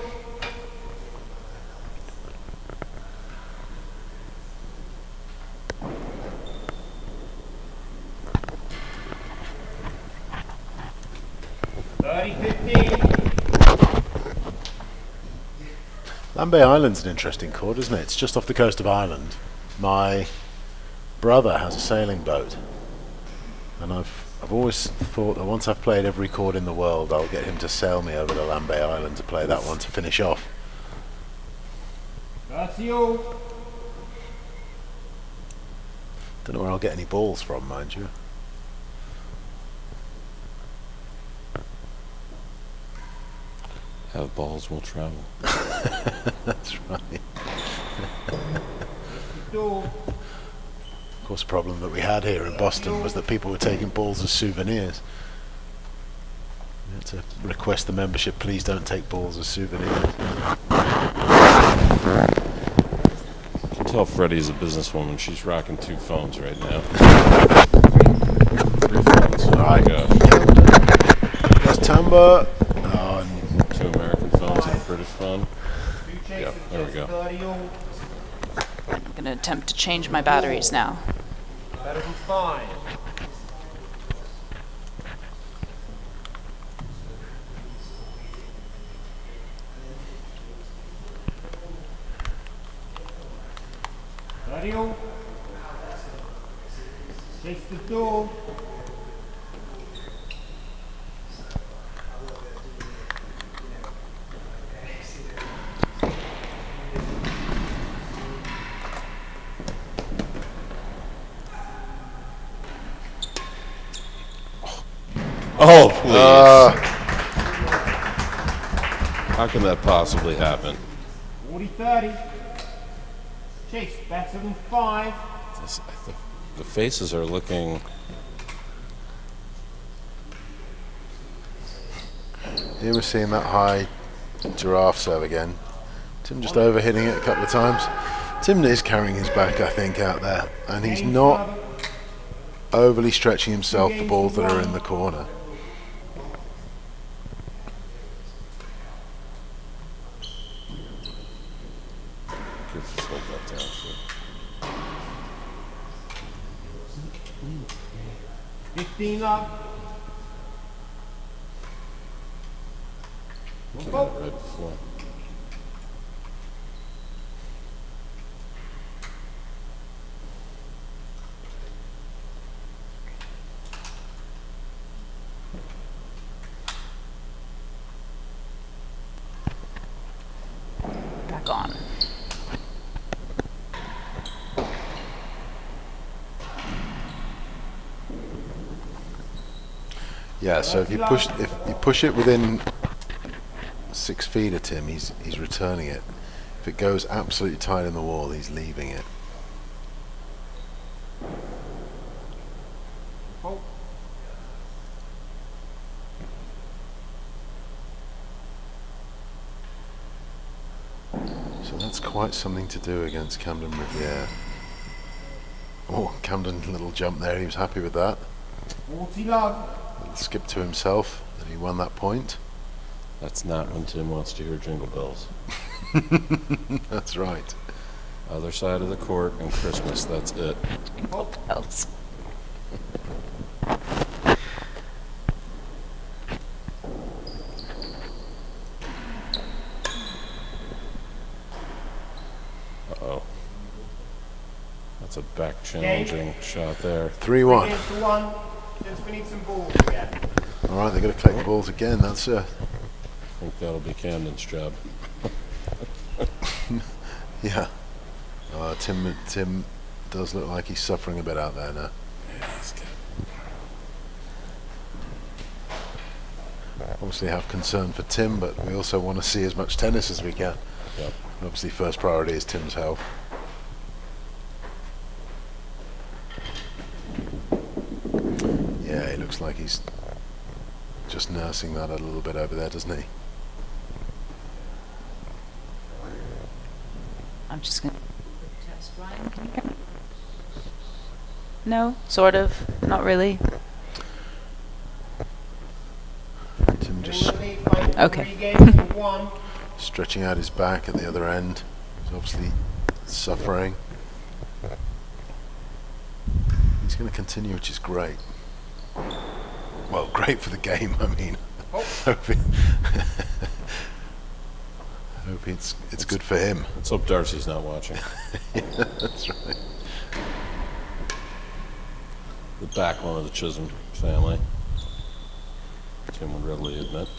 Lambay Island's an interesting court, isn't it? It's just off the coast of Ireland. My brother has a sailing boat, and I've always thought that once I've played every court in the world, I'll get him to sail me over to Lambay Island to play that one to finish off.
That's you.
Don't know where I'll get any balls from, mind you.
Have balls will travel.
That's right. Of course, the problem that we had here in Boston was that people were taking balls as souvenirs. We had to request the membership, please don't take balls as souvenirs.
You can tell Freddie's a businesswoman. She's rocking 2 phones right now. 3 phones. Oh my gosh.
There's Tamba.
2 American phones and a British phone. Yep, there we go.
I'm going to attempt to change my batteries now.
Better than 5. Radio. Chase the door.
Oh, please. How can that possibly happen?
40-30. Chase, better than 5.
The faces are looking...
Here we're seeing that high giraffe serve again. Tim just overhitting it a couple of times. Tim is carrying his back, I think, out there, and he's not overly stretching himself for balls that are in the corner.
Just hold that down, sir.
15 up.
Get that red before.
Back on.
Yeah, so if you push it within 6 feet of Tim, he's returning it. If it goes absolutely tight in the wall, he's leaving it. So that's quite something to do against Camden Riviere. Oh, Camden, little jump there, he was happy with that.
40 love.
Skip to himself that he won that point.
That's not when Tim wants to hear Jingle Bells.
That's right.
Other side of the court and Christmas, that's it.
Else.
Uh-oh. That's a back-challenging shot there.
3-1.
Against the 1. Since we need some balls again.
All right, they're going to collect the balls again. That's
I think that'll be Camden's job.
yeah. Tim does look like he's suffering a bit out there now.
Yeah, he's good.
Obviously have concern for Tim, but we also want to see as much tennis as we can.
Yep.
Obviously first priority is Tim's health. Yeah, he looks like he's just nursing that a little bit over there, doesn't he?
I'm just going to test Ryan. Can you hear me? No, sort of. Not really.
Tim just
Okay.
stretching out his back at the other end. He's obviously suffering. He's going to continue, which is great. Well, great for the game, I mean. Hope it's good for him.
Let's hope Darcy's not watching.
Yeah, that's right.
The backbone of the Chisholm family. Tim would readily admit.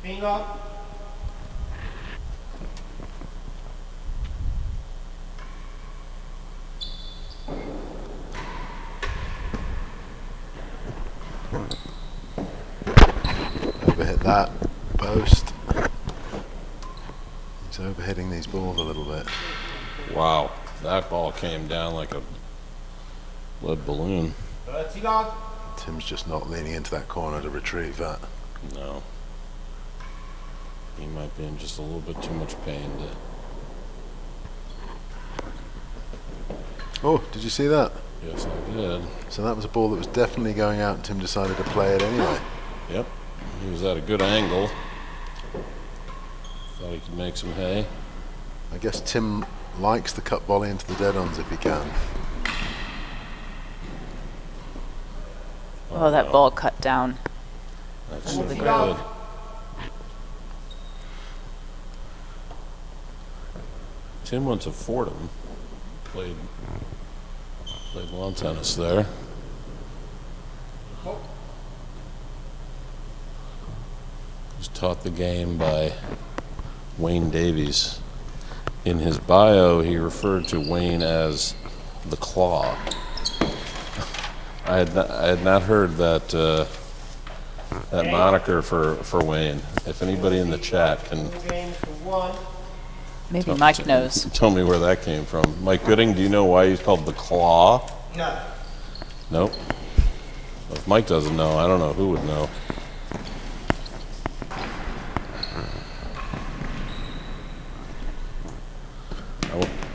15 up.
Overhit that post. He's overhitting these balls a little bit.
Wow, that ball came down like a lead balloon.
30 love.
Tim's just not leaning into that corner to retrieve that.
No. He might be in just a little bit too much pain to...
Oh, did you see that?
Yes, I did.
So that was a ball that was definitely going out and Tim decided to play it anyway.
Yep. He was at a good angle. Thought he could make some hay.
I guess Tim likes the cut volley into the dead-ons if he can.
Oh, that ball cut down.
That's
Under the
good.
ground.
Tim went to Fordham. Played lawn tennis there. Was taught the game by Wayne Davies. In his bio, he referred to Wayne as the Claw. I had not heard that that moniker for Wayne. If anybody in the chat can
Maybe Mike knows.
tell me where that came from. Mike Gooding, do you know why he's called the Claw?
No.
Nope. If Mike doesn't know, I don't know who would know.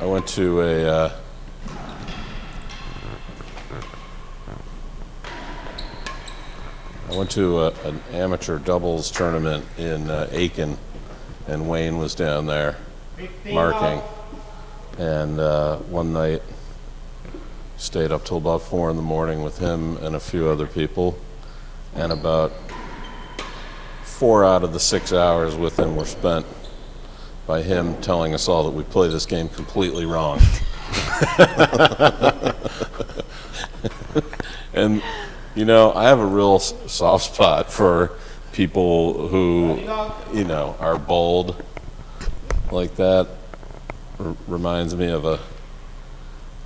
I went to an amateur doubles tournament in Aiken, and Wayne was down there
15
marking.
love.
And one night, stayed up till about 4 in the morning with him and a few other people, and about 4 out of the 6 hours with him were spent by him telling us all that we play this game completely wrong. And, you know, I have a real soft spot for people who, you know, are bold like that. Reminds me of a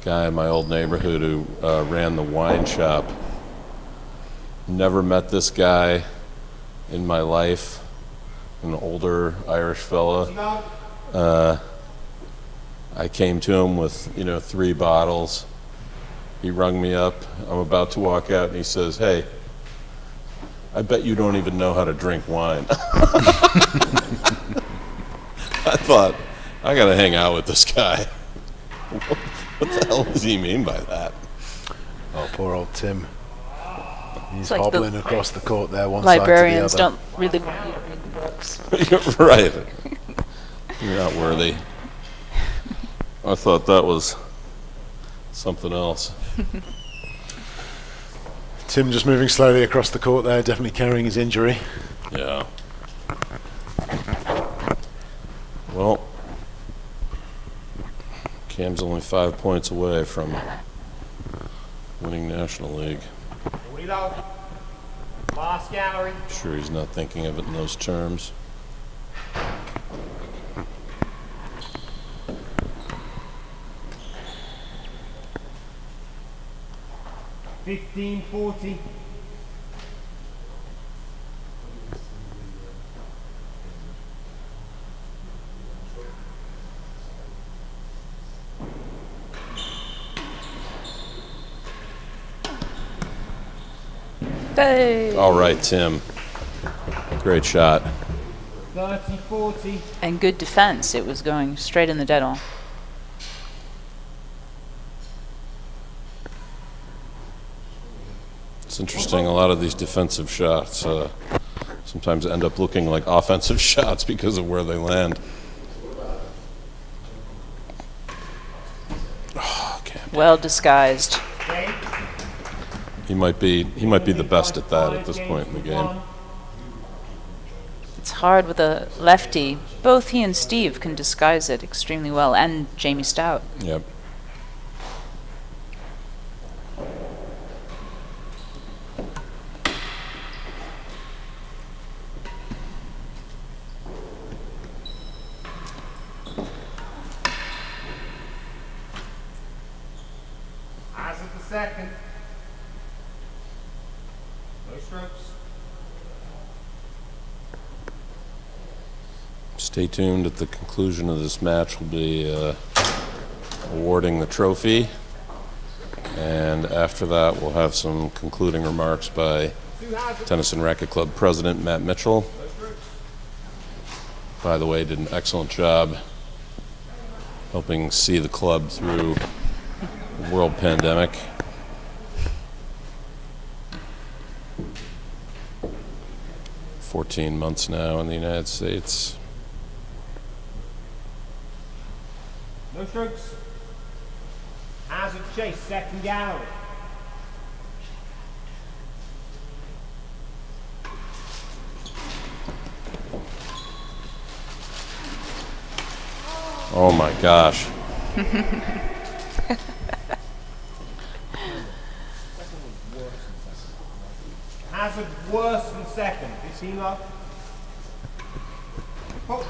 guy in my old neighborhood who ran the wine shop. Never met this guy in my life, an older Irish fella. I came to him with, 3 bottles. He rung me up. I'm about to walk out, and he says, "Hey, I bet you don't even know how to drink wine." I thought, I gotta hang out with this guy. What the hell does he mean by that?
Oh, poor old Tim. He's
like
hobbling across the court there, one side to the
Librarians
other.
don't really want you to read the books.
You're right. You're not worthy. I thought that was something else.
Tim just moving slowly across the court there, definitely carrying his injury.
Yeah. Well, Cam's only 5 points away from winning National League.
40 love. Last gallery.
Sure he's not thinking of it in those terms.
$15.40.
Hey.
All right, Tim. Great shot.
30-40.
And good defense. It was going straight in the dead-on.
It's interesting. A lot of these defensive shots sometimes end up looking like offensive shots because of where they land. Oh, Camden.
Well disguised.
He might be the best at that at this point in the game.
It's hard with a lefty. Both he and Steve can disguise it extremely well, and Jamie Stout.
Yep.
As of the second. No strokes.
Stay tuned. At the conclusion of this match, we'll be awarding the trophy. And after that, we'll have some concluding remarks by Tennis and Racket Club President Matt Mitchell. By the way, did an excellent job helping see the club through the world pandemic. "14 months now in the United States."
No strokes. As of chase, second gallery.
Oh my gosh.
Hazard worse than second. 15 love. Oh.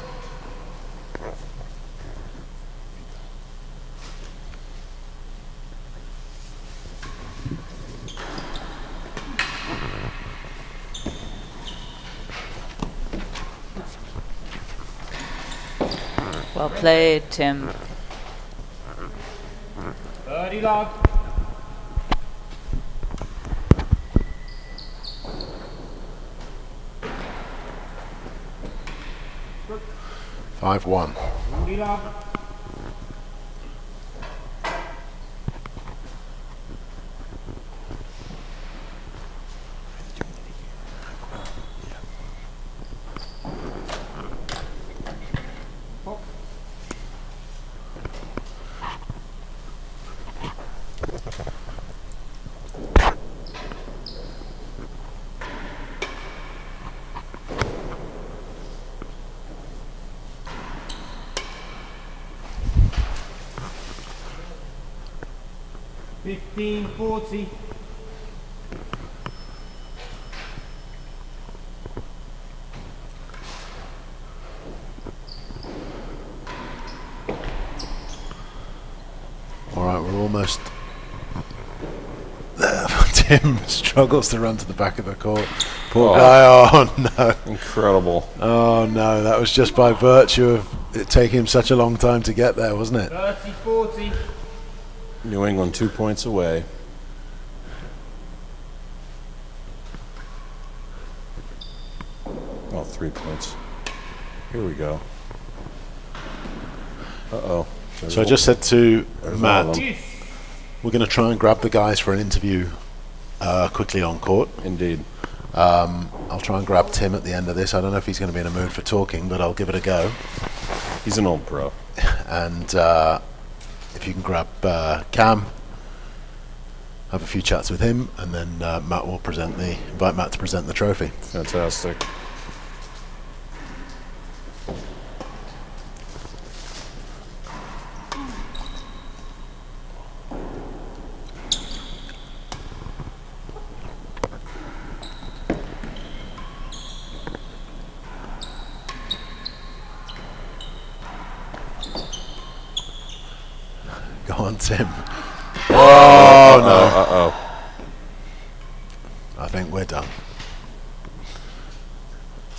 Well played, Tim.
30 love.
Five one.
40 love. Fifteen 40.
All right, we're almost there. Tim struggles to run to the back of the court. Poor guy. Oh no.
Incredible.
Oh no, that was just by virtue of it taking him such a long time to get there, wasn't it?
30-40.
New England 2 points away. Oh, 3 points. Here we go. Uh-oh.
So I just said to
There's
Matt,
all of them.
we're going to try and grab the guys for an interview quickly on court.
Indeed.
I'll try and grab Tim at the end of this. I don't know if he's going to be in a mood for talking, but I'll give it a go.
He's an old pro.
And if you can grab Cam, have a few chats with him, and then Matt will invite Matt to present the trophy.
Fantastic.
Go on, Tim. Oh no!
Uh-oh.
I think we're done.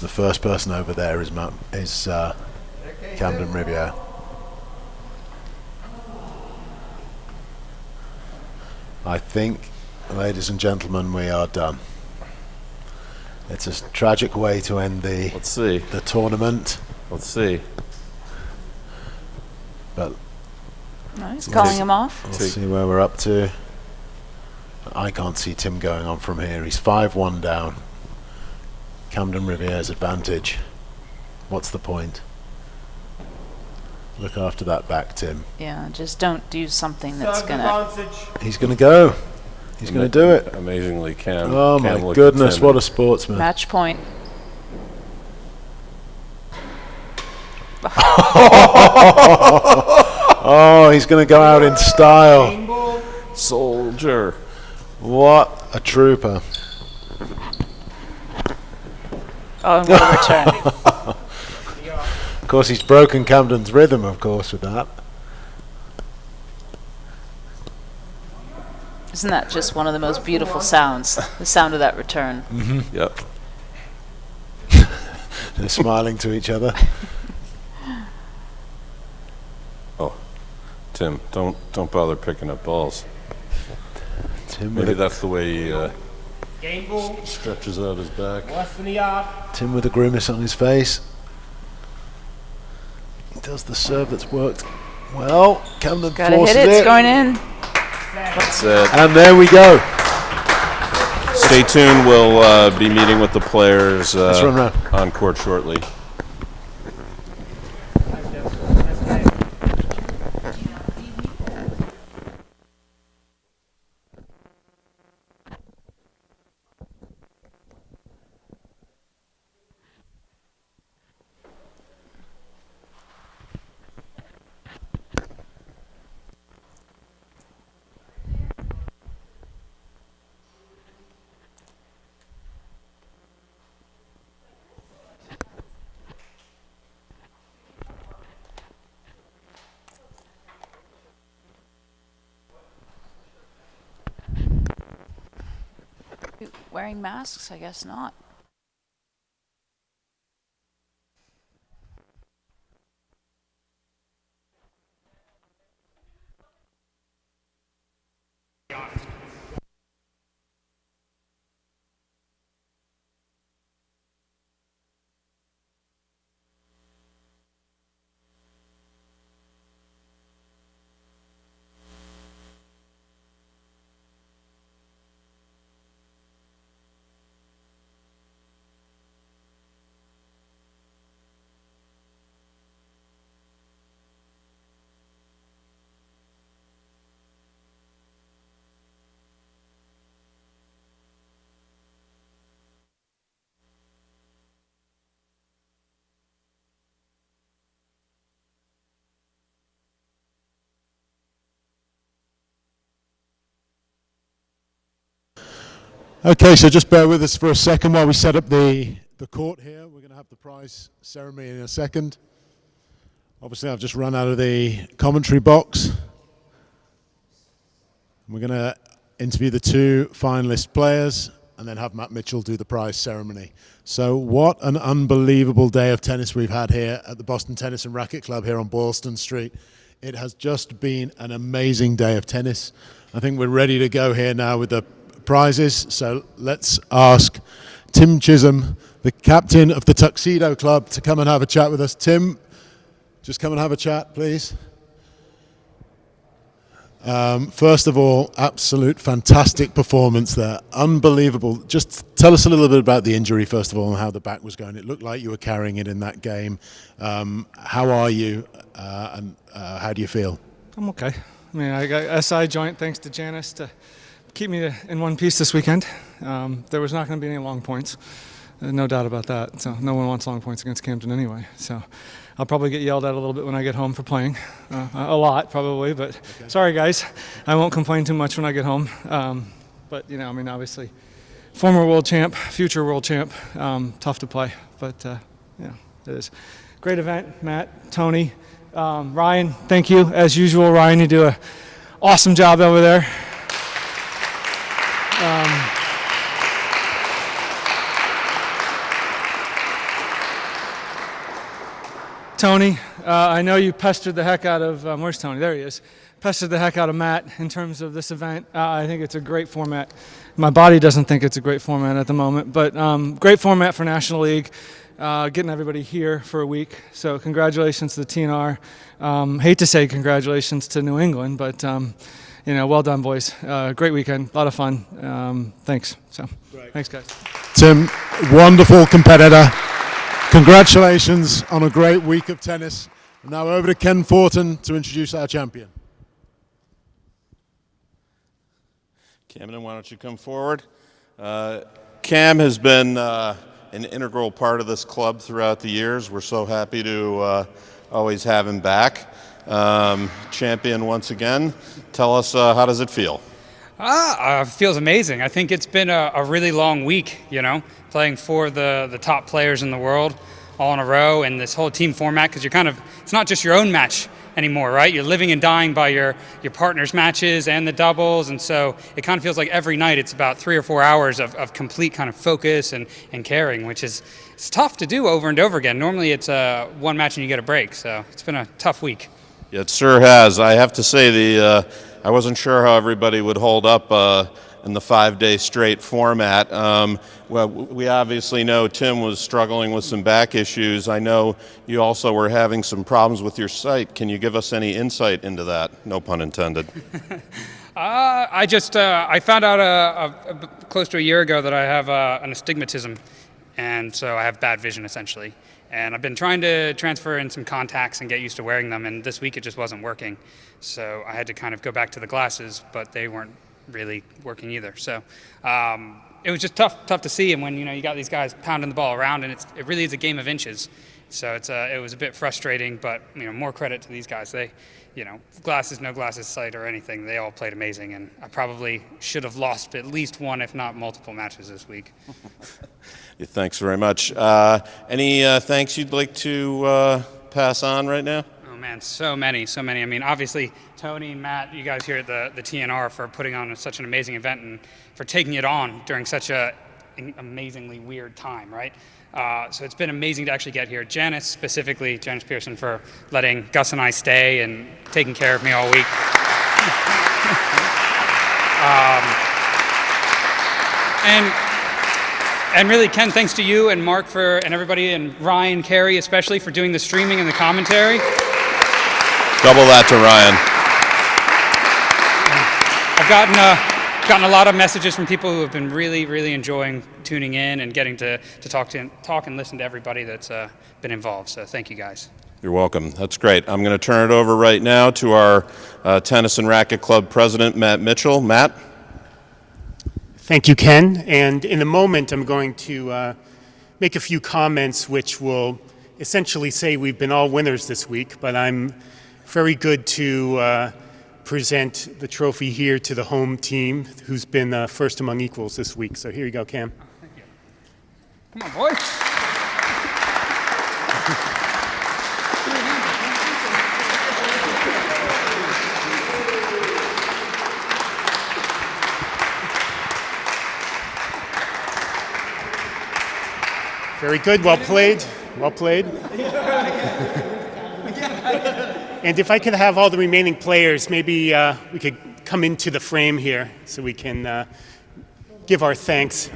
The first person over there is Camden Riviere. I think, ladies and gentlemen, we are done. It's a tragic way to end
Let's see.
the tournament.
Let's see.
But
No, he's calling him off.
we'll see where we're up to. I can't see Tim going on from here. He's 5-1 down. Camden Riviere's advantage. What's the point? Look after that back, Tim.
Yeah, just don't do something that's
Serve
gonna.
advantage.
He's going to go. He's going to do it.
Amazingly, Cam.
Oh
Cam
my
looked
goodness,
timid.
what a sportsman.
Match point.
Oh, he's going to go out in style.
Game ball.
Soldier.
What a trooper.
Oh, and what a return.
Of course, he's broken Camden's rhythm, of course, with that.
Isn't that just one of the most beautiful sounds? The sound of that return.
Yep.
They're smiling to each other.
Oh, Tim, don't bother picking up balls.
Tim with,
Maybe
a,
that's the way he
Game ball.
stretches out his back.
Less than a yard.
Tim with a grimace on his face. He does the serve that's worked well. Camden
Gotta
forces
hit it. It's
it.
going in.
That's it.
And there we go.
Stay tuned. We'll be meeting with the players
Let's run round.
on court shortly.
Wearing masks? I guess not.
Okay, so just bear with us for a second while we set up the court here. We're going to have the prize ceremony in a second. Obviously, I've just run out of the commentary box. We're going to interview the two finalist players and then have Matt Mitchell do the prize ceremony. So what an unbelievable day of tennis we've had here at the Boston Tennis and Racket Club here on Boylston Street. It has just been an amazing day of tennis. I think we're ready to go here now with the prizes. So let's ask Tim Chisholm, the captain of the Tuxedo Club, to come and have a chat with us. Tim, just come and have a chat, please. First of all, absolute fantastic performance there. Unbelievable. Just tell us a little bit about the injury, first of all, and how the back was going. It looked like you were carrying it in that game. How are you, and how do you feel?
I'm okay. I mean, I got SI joint thanks to Janice to keep me in one piece this weekend. There was not going to be any long points. No doubt about that. So no one wants long points against Camden anyway. So I'll probably get yelled at a little bit when I get home for playing. A lot, probably. But okay. Sorry, guys. I won't complain too much when I get home. But, you know, I mean, obviously, former world champ, future world champ, tough to play. But, yeah, it is. Great event, Matt, Tony. Ryan, thank you. As usual, Ryan, you do an awesome job over there. Tony, I know you pestered the heck out of, where's Tony? There he is. Pestered the heck out of Matt in terms of this event. I think it's a great format. My body doesn't think it's a great format at the moment, but great format for National League, getting everybody here for a week. So congratulations to the TNR. Hate to say congratulations to New England, but well done, boys. Great weekend, a lot of fun. Thanks. Thanks, guys.
Tim, wonderful competitor. Congratulations on a great week of tennis. Now over to Ken Fortin to introduce our champion.
Camden, why don't you come forward? Cam has been an integral part of this club throughout the years. We're so happy to always have him back. Champion once again. Tell us, how does it feel?
Feels amazing. I think it's been a really long week, playing for the top players in the world all in a row, and this whole team format, because it's not just your own match anymore, right? You're living and dying by your partner's matches and the doubles, and so it kind of feels like every night it's about 3 or 4 hours of complete kind of focus and caring, which is it's tough to do over and over again. Normally it's one match and you get a break, so it's been a tough week.
Yeah, it sure has. I have to say I wasn't sure how everybody would hold up in the 5-day straight format. Well, we obviously know Tim was struggling with some back issues. I know you also were having some problems with your sight. Can you give us any insight into that? No pun intended.
I found out close to a year ago that I have an astigmatism, and so I have bad vision essentially. And I've been trying to transfer in some contacts and get used to wearing them, and this week it just wasn't working. So I had to kind of go back to the glasses, but they weren't really working either. So it was just tough to see. And when you got these guys pounding the ball around, and it really is a game of inches. So it was a bit frustrating, but more credit to these guys. They, glasses, no glasses, sight or anything, they all played amazing. And I probably should have lost at least one, if not multiple matches this week.
Yeah, thanks very much. Any thanks you'd like to pass on right now?
Oh man, so many. I mean, obviously Tony, Matt, you guys here at the TNR for putting on such an amazing event and for taking it on during such an amazingly weird time, right? So it's been amazing to actually get here. Janice Pearson, for letting Gus and I stay and taking care of me all week. And really, Ken, thanks to you and Mark and everybody, and Ryan, Carey especially, for doing the streaming and the commentary.
Double that to Ryan.
I've gotten a lot of messages from people who have been really, really enjoying tuning in and getting to talk and listen to everybody that's been involved. So thank you, guys.
You're welcome. That's great. I'm going to turn it over right now to our Tennis and Racket Club president, Matt Mitchell. Matt?
Thank you, Ken. And in a moment, I'm going to make a few comments which will essentially say we've been all winners this week, but I'm very good to present the trophy here to the home team, who's been first among equals this week. So here you go, Cam.
Thank you. Come on, boy.
Very good. Well played. Well played. And if I could have all the remaining players, maybe we could come into the frame here so we can give our thanks.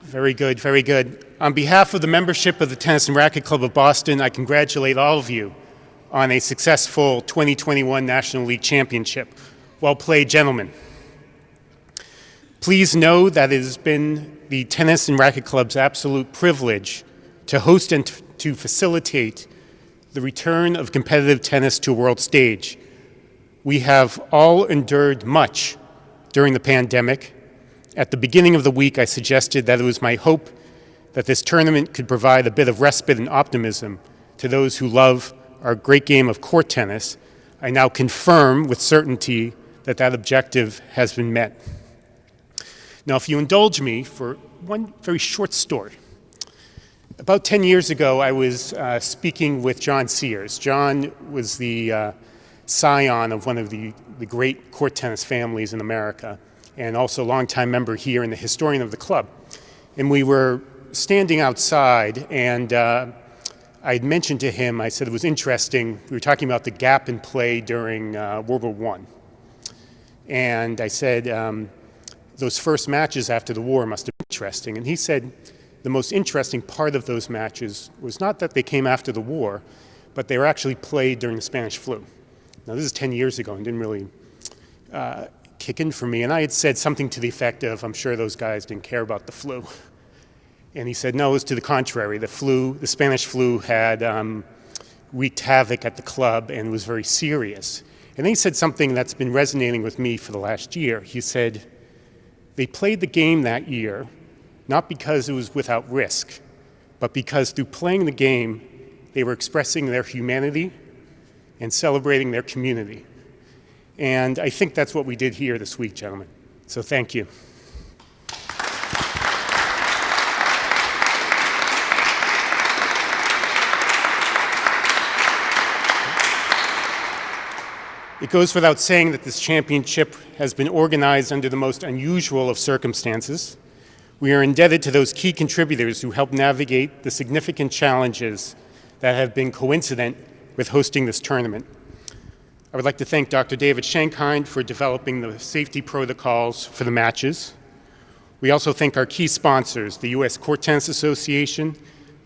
Very good, very good. On behalf of the membership of the Tennis and Racket Club of Boston, I congratulate all of you on a successful 2021 National League Championship. Well played, gentlemen. Please know that it has been the Tennis and Racket Club's absolute privilege to host and to facilitate the return of competitive tennis to a world stage. We have all endured much during the pandemic. At the beginning of the week, I suggested that it was my hope that this tournament could provide a bit of respite and optimism to those who love our great game of court tennis. I now confirm with certainty that that objective has been met. Now, if you indulge me for one very short story. About 10 years ago, I was speaking with John Sears. John was the scion of one of the great court tennis families in America, and also a longtime member here and the historian of the club. And we were standing outside, and I had mentioned to him, I said it was interesting, we were talking about the gap in play during World War I. And I said, those first matches after the war must have been interesting. And he said the most interesting part of those matches was not that they came after the war, but they were actually played during the Spanish flu. Now, this is 10 years ago and didn't really kick in for me. And I had said something to the effect of, I'm sure those guys didn't care about the flu. And he said, no, it was to the contrary. The Spanish flu had wreaked havoc at the club and was very serious. And then he said something that's been resonating with me for the last year. He said, they played the game that year, not because it was without risk, but because through playing the game, they were expressing their humanity and celebrating their community. And I think that's what we did here this week, gentlemen. So thank you. It goes without saying that this championship has been organized under the most unusual of circumstances. We are indebted to those key contributors who helped navigate the significant challenges that have been coincident with hosting this tournament. I would like to thank Dr. David Schenkind for developing the safety protocols for the matches. We also thank our key sponsors, the U.S. Court Tennis Association,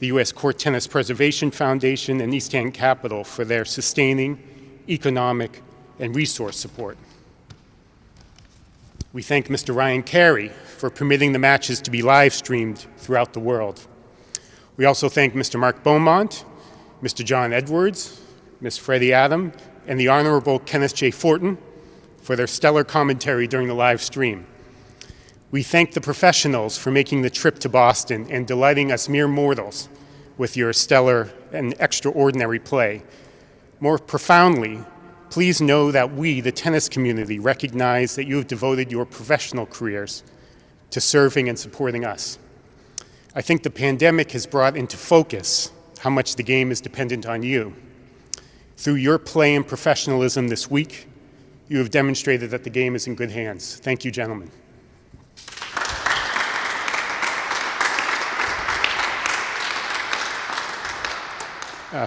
the U.S. Court Tennis Preservation Foundation, and East End Capital for their sustaining economic and resource support. We thank Mr. Ryan Carey for permitting the matches to be live streamed throughout the world. We also thank Mr. Mark Beaumont, Mr. John Edwards, Ms. Freddie Adam, and the Honorable Kenneth J. Fortin for their stellar commentary during the live stream. We thank the professionals for making the trip to Boston and delighting us mere mortals with your stellar and extraordinary play. More profoundly, please know that we, the tennis community, recognize that you have devoted your professional careers to serving and supporting us. I think the pandemic has brought into focus how much the game is dependent on you. Through your play and professionalism this week, you have demonstrated that the game is in good hands. Thank you, gentlemen.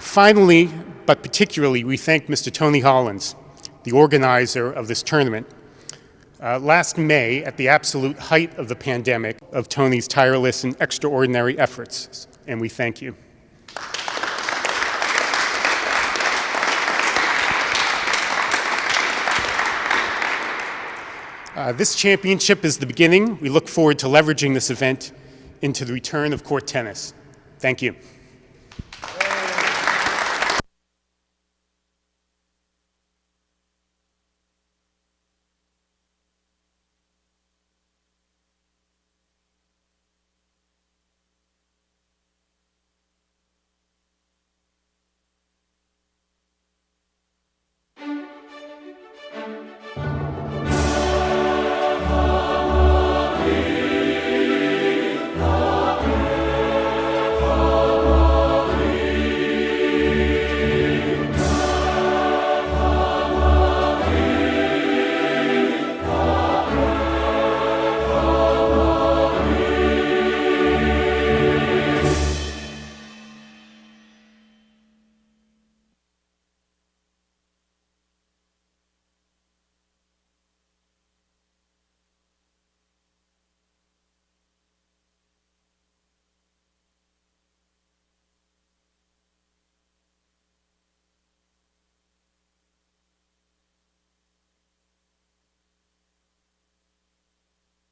Finally, but particularly, we thank Mr. Tony Hollins, the organizer of this tournament. Last May, at the absolute height of the pandemic, of Tony's tireless and extraordinary efforts, and we thank you. This championship is the beginning. We look forward to leveraging this event into the return of court tennis. Thank you.